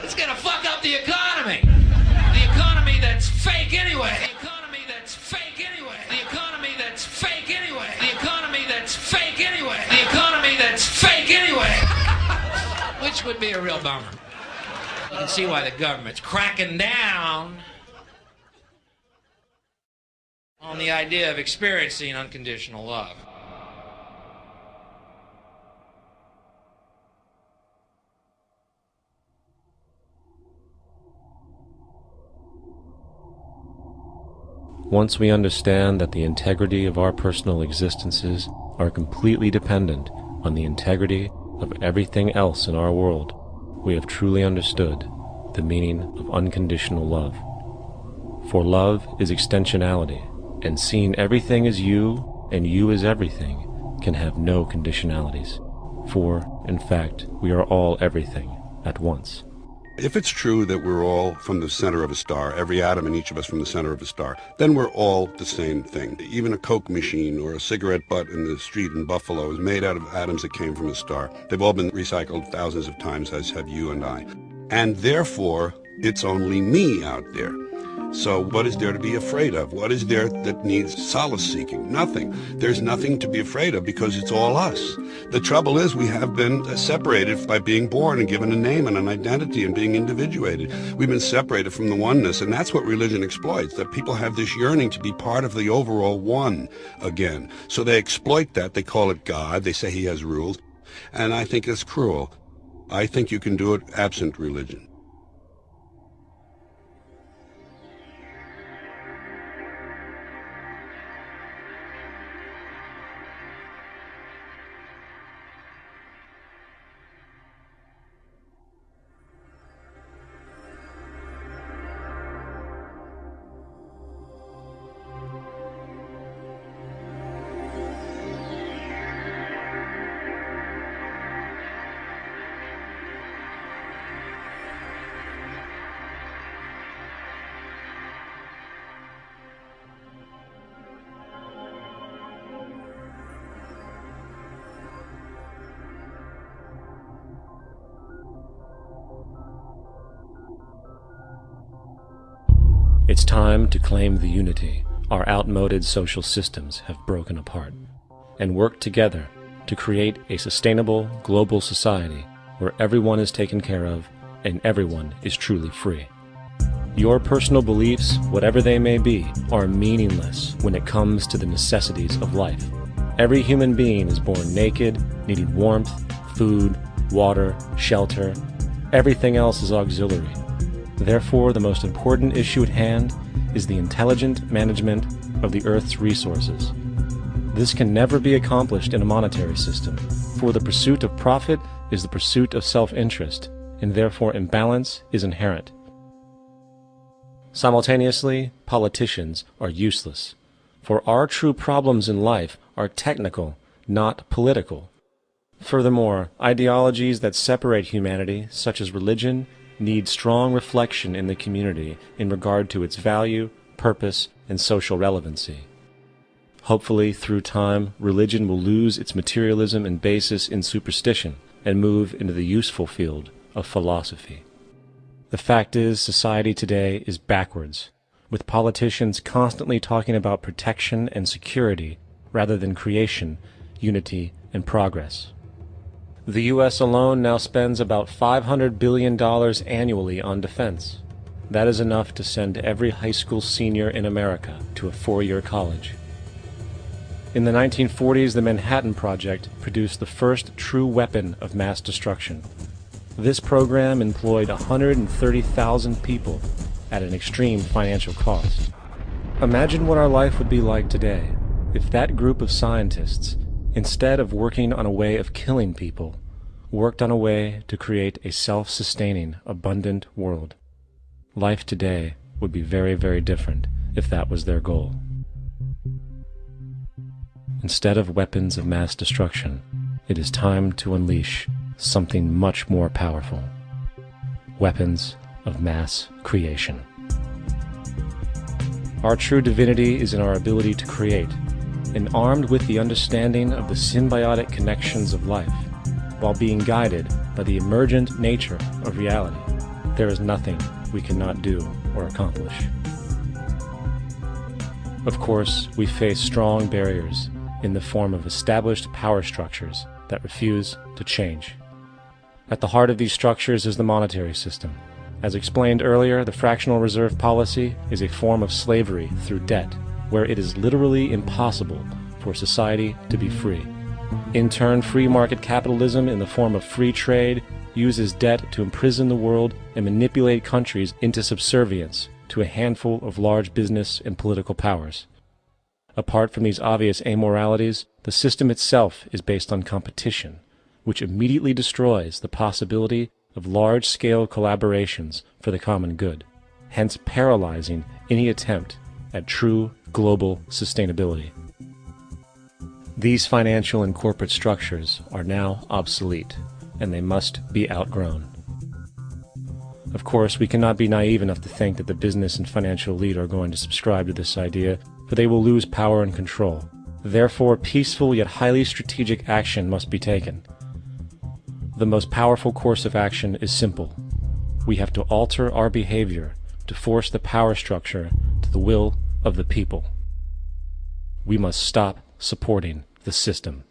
It's going to fuck up the economy. The economy that's fake anyway. The economy that's fake anyway. The economy that's fake anyway. The economy that's fake anyway. The economy that's fake anyway. Which would be a real bummer. You can see why the government's cracking down on the idea of experiencing unconditional love. Once we understand that the integrity of our personal existences are completely dependent on the integrity of everything else in our world, we have truly understood the meaning of unconditional love. For love is extensionality, and seeing everything as you and you as everything can have no conditionalities. For, in fact, we are all everything at once. If it's true that we're all from the center of a star, every atom in each of us from the center of a star, then we're all the same thing. Even a Coke machine or a cigarette butt in the street in Buffalo is made out of atoms that came from a star. They've all been recycled thousands of times, as have you and I. And therefore, it's only me out there. So what is there to be afraid of? What is there that needs solace seeking? Nothing. There's nothing to be afraid of because it's all us. The trouble is we have been separated by being born and given a name and an identity and being individuated. We've been separated from the oneness, and that's what religion exploits, that people have this yearning to be part of the overall one again. So they exploit that. They call it God. They say he has rules. And I think it's cruel. I think you can do it absent religion. It's time to claim the unity our outmoded social systems have broken apart, and work together to create a sustainable global society where everyone is taken care of and everyone is truly free. Your personal beliefs, whatever they may be, are meaningless when it comes to the necessities of life. Every human being is born naked, needing warmth, food, water, shelter. Everything else is auxiliary. Therefore, the most important issue at hand is the intelligent management of the Earth's resources. This can never be accomplished in a monetary system, for the pursuit of profit is the pursuit of self-interest, and therefore imbalance is inherent. Simultaneously, politicians are useless, for our true problems in life are technical, not political. Furthermore, ideologies that separate humanity, such as religion, need strong reflection in the community in regard to its value, purpose, and social relevancy. Hopefully, through time, religion will lose its materialism and basis in superstition and move into the useful field of philosophy. The fact is, society today is backwards, with politicians constantly talking about protection and security rather than creation, unity, and progress. The U.S. alone now spends about $500 billion annually on defense. That is enough to send every high school senior in America to a four-year college. In the 1940s, the Manhattan Project produced the first true weapon of mass destruction. This program employed 130,000 people at an extreme financial cost. Imagine what our life would be like today if that group of scientists, instead of working on a way of killing people, worked on a way to create a self-sustaining, abundant world. Life today would be very, very different if that was their goal. Instead of weapons of mass destruction, it is time to unleash something much more powerful. Weapons of mass creation. Our true divinity is in our ability to create, and armed with the understanding of the symbiotic connections of life, while being guided by the emergent nature of reality, there is nothing we cannot do or accomplish. Of course, we face strong barriers in the form of established power structures that refuse to change. At the heart of these structures is the monetary system. As explained earlier, the fractional reserve policy is a form of slavery through debt, where it is literally impossible for society to be free. In turn, free market capitalism in the form of free trade uses debt to imprison the world and manipulate countries into subservience to a handful of large business and political powers. Apart from these obvious amoralities, the system itself is based on competition, which immediately destroys the possibility of large-scale collaborations for the common good, hence paralyzing any attempt at true global sustainability. These financial and corporate structures are now obsolete, and they must be outgrown. Of course, we cannot be naive enough to think that the business and financial elite are going to subscribe to this idea, for they will lose power and control. Therefore, peaceful yet highly strategic action must be taken. The most powerful course of action is simple. We have to alter our behavior to to force the power structure to the will of the people. We must stop supporting the system.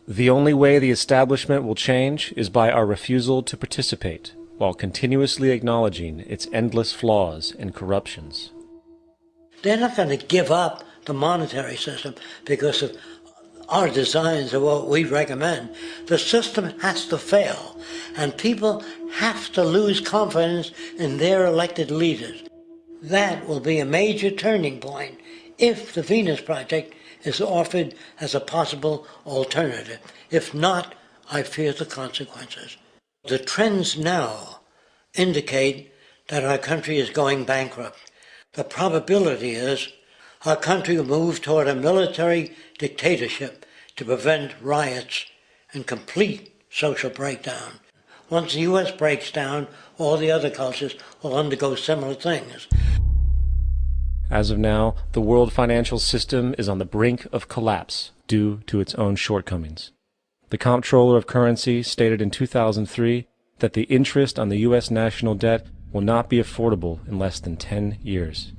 The only way the establishment will change is by our refusal to participate, while continuously acknowledging its endless flaws and corruptions. They're not going to give up the monetary system because of our designs of what we recommend. The system has to fail, and people have to lose confidence in their elected leaders. That will be a major turning point if the Venus Project is offered as a possible alternative. If not, I fear the consequences. The trends now indicate that our country is going bankrupt. The probability is our country will move toward a military dictatorship to prevent riots and complete social breakdown. Once the U.S. breaks down, all the other cultures will undergo similar things. As of now, the world financial system is on the brink of collapse due to its own shortcomings. The Comptroller of Currency stated in 2003 that the interest on the U.S. national debt will not be affordable in less than 10 years.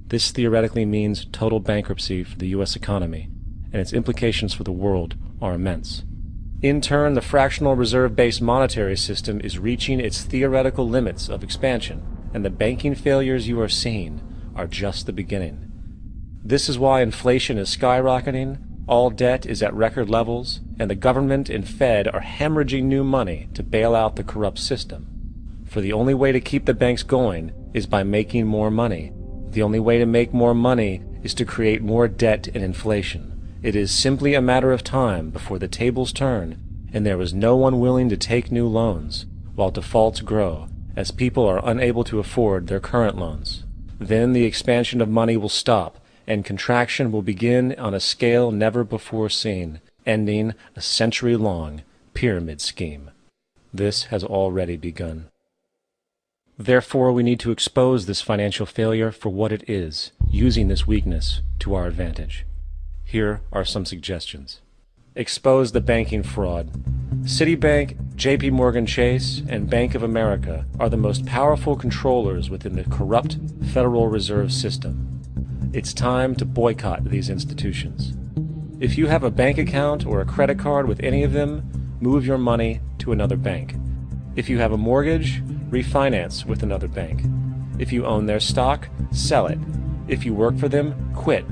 This theoretically means total bankruptcy for the U.S. economy, and its implications for the world are immense. In turn, the fractional reserve-based monetary system is reaching its theoretical limits of expansion, and the banking failures you are seeing are just the beginning. This is why inflation is skyrocketing, all debt is at record levels, and the government and Fed are hemorrhaging new money to bail out the corrupt system. For the only way to keep the banks going is by making more money. The only way to make more money is to create more debt and inflation. It is simply a matter of time before the tables turn, and there is no one willing to take new loans, while defaults grow, as people are unable to afford their current loans. Then the expansion of money will stop, and contraction will begin on a scale never before seen, ending a century-long pyramid scheme. This has already begun. Therefore, we need to expose this financial failure for what it is, using this weakness to our advantage. Here are some suggestions. Expose the banking fraud. Citibank, JP Morgan Chase, and Bank of America are the most powerful controllers within the corrupt Federal Reserve System. It's time to boycott these institutions. If you have a bank account or a credit card with any of them, move your money to another bank. If you have a mortgage, refinance with another bank. If you own their stock, sell it. If you work for them, quit.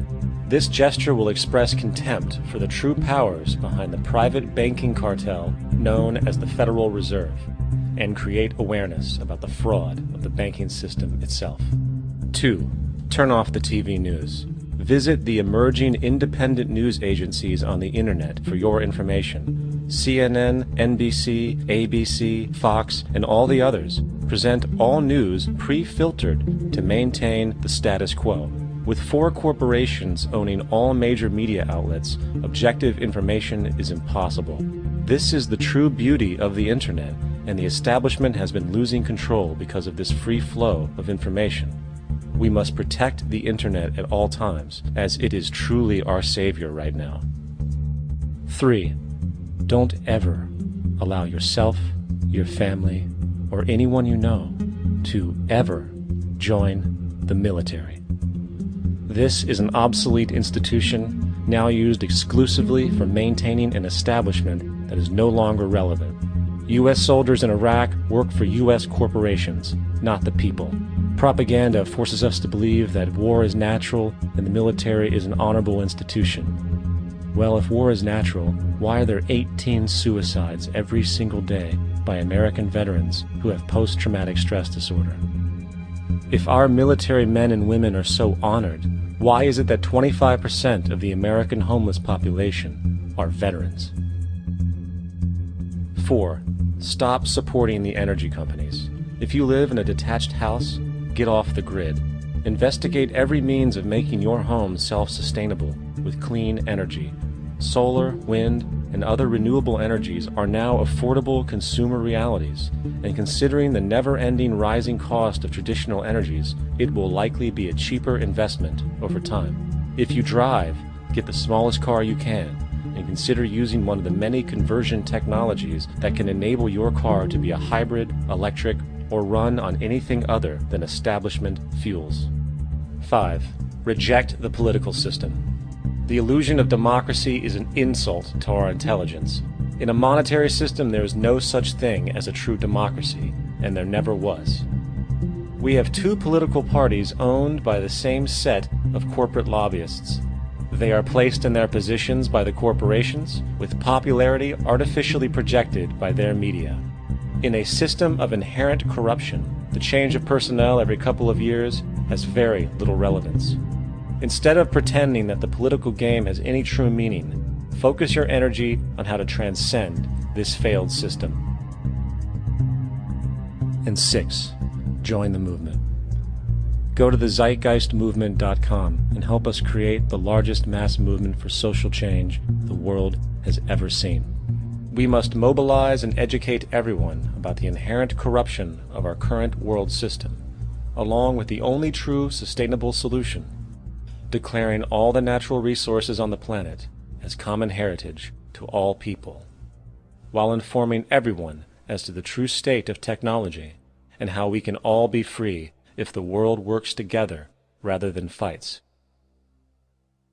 This gesture will express contempt for the true powers behind the private banking cartel known as the Federal Reserve, and create awareness about the fraud of the banking system itself. 2. Turn off the TV news. Visit the emerging independent news agencies on the internet for your information. CNN, NBC, ABC, Fox, and all the others present all news pre-filtered to maintain the status quo. With 4 corporations owning all major media outlets, objective information is impossible. This is the true beauty of the internet, and the establishment has been losing control because of this free flow of information. We must protect the internet at all times, as it is truly our savior right now. 3. Don't ever allow yourself, your family, or anyone you know to ever join the military. This is an obsolete institution now used exclusively for maintaining an establishment that is no longer relevant. U.S. soldiers in Iraq work for U.S. corporations, not the people. Propaganda forces us to believe that war is natural and the military is an honorable institution. Well, if war is natural, why are there 18 suicides every single day by American veterans who have post-traumatic stress disorder? If our military men and women are so honored, why is it that 25% of the American homeless population are veterans? 4. Stop supporting the energy companies. If you live in a detached house, get off the grid. Investigate every means of making your home self-sustainable with clean energy. Solar, wind, and other renewable energies are now affordable consumer realities, and considering the never-ending rising cost of traditional energies, it will likely be a cheaper investment over time. If you drive, get the smallest car you can, and consider using one of the many conversion technologies that can enable your car to be a hybrid, electric, or run on anything other than establishment fuels. 5. Reject the political system. The illusion of democracy is an insult to our intelligence. In a monetary system, there is no such thing as a true democracy, and there never was. We have two political parties owned by the same set of corporate lobbyists. They are placed in their positions by the corporations, with popularity artificially projected by their media. In a system of inherent corruption, the change of personnel every couple of years has very little relevance. Instead of pretending that the political game has any true meaning, focus your energy on how to transcend this failed system. And 6. Join the movement. Go to the zeitgeistmovement.com and help us create the largest mass movement for social change the world has ever seen. We must mobilize and educate everyone about the inherent corruption of our current world system, along with the only true sustainable solution, declaring all the natural resources on the planet as common heritage to all people, while informing everyone as to the true state of technology and how we can all be free if the world works together rather than fights.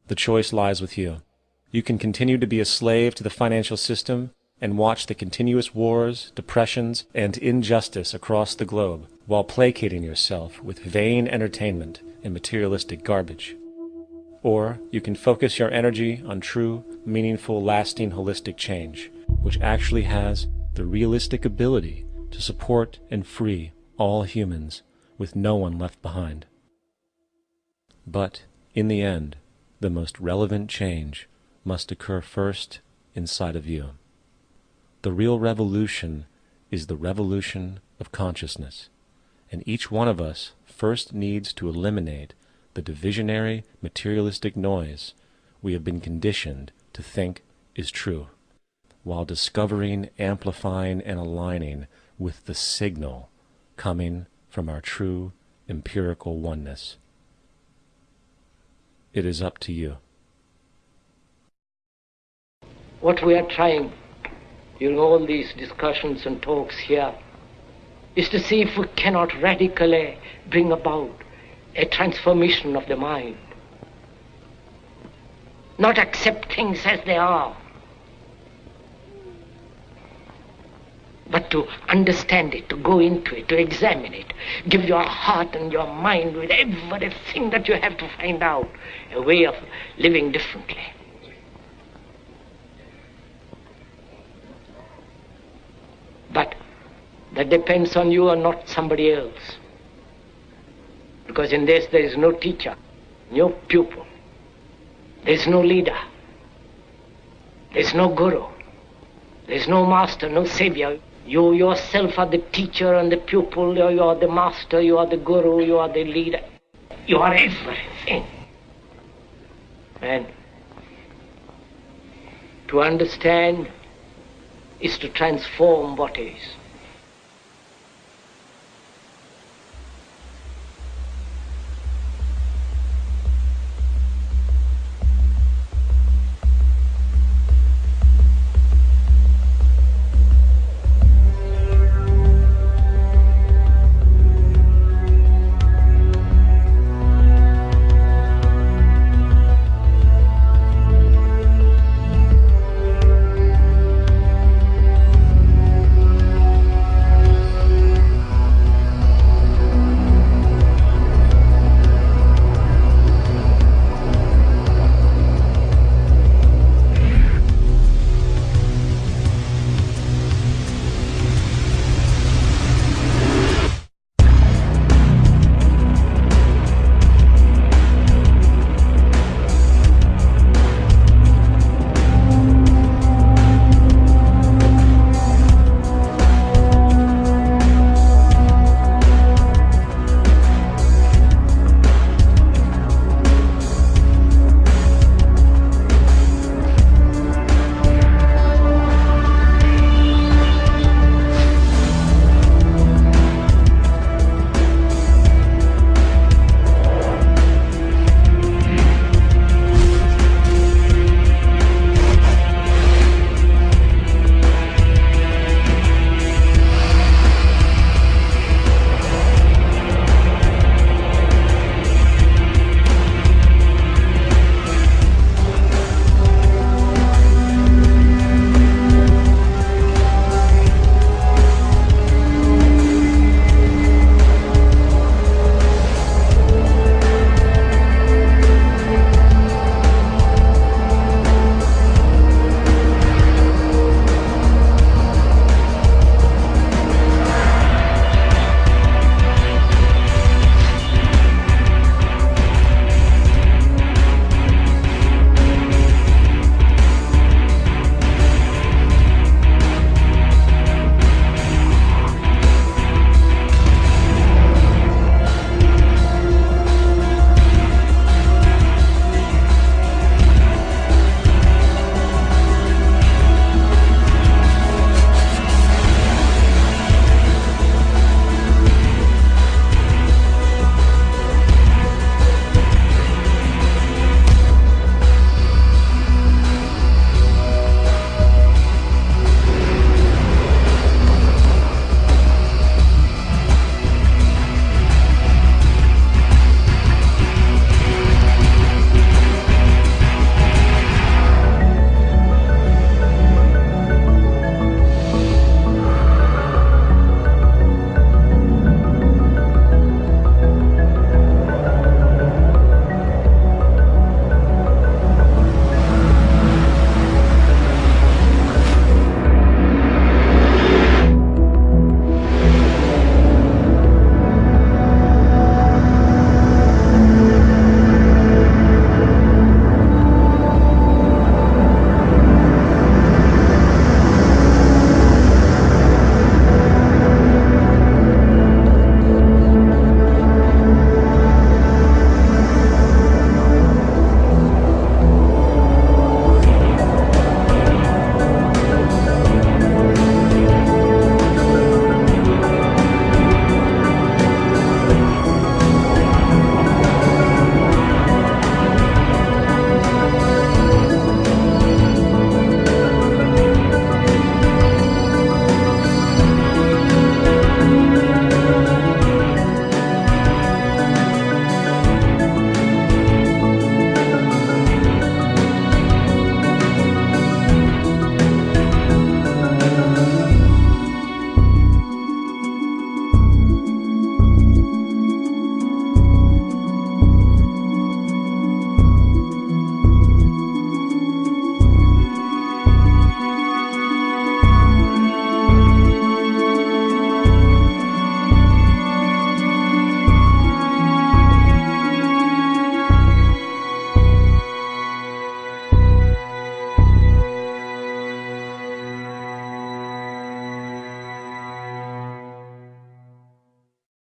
The choice lies with you. You can continue to be a slave to the financial system and watch the continuous wars, depressions, and injustice across the globe while placating yourself with vain entertainment and materialistic garbage. Or you can focus your energy on true, meaningful, lasting, holistic change, which actually has the realistic ability to support and free all humans with no one left behind. But, in the end, the most relevant change must occur first inside of you. The real revolution is the revolution of consciousness, and each one of us first needs to eliminate the divisionary, materialistic noise we have been conditioned to think is true, while discovering, amplifying, and aligning with the signal coming from our true empirical oneness. It is up to you. What we are trying during all these discussions and talks here is to see if we cannot radically bring about a transformation of the mind. Not accept things as they are, but to understand it, to go into it, to examine it, give your heart and your mind with everything that you have to find out a way of living differently. But that depends on you and not somebody else. Because in this there is no teacher, no pupil, there is no leader, there is no guru, there is no master, no savior. You yourself are the teacher and the pupil, you are the master, you are the guru, you are the leader. You are everything. And to understand is to transform what is.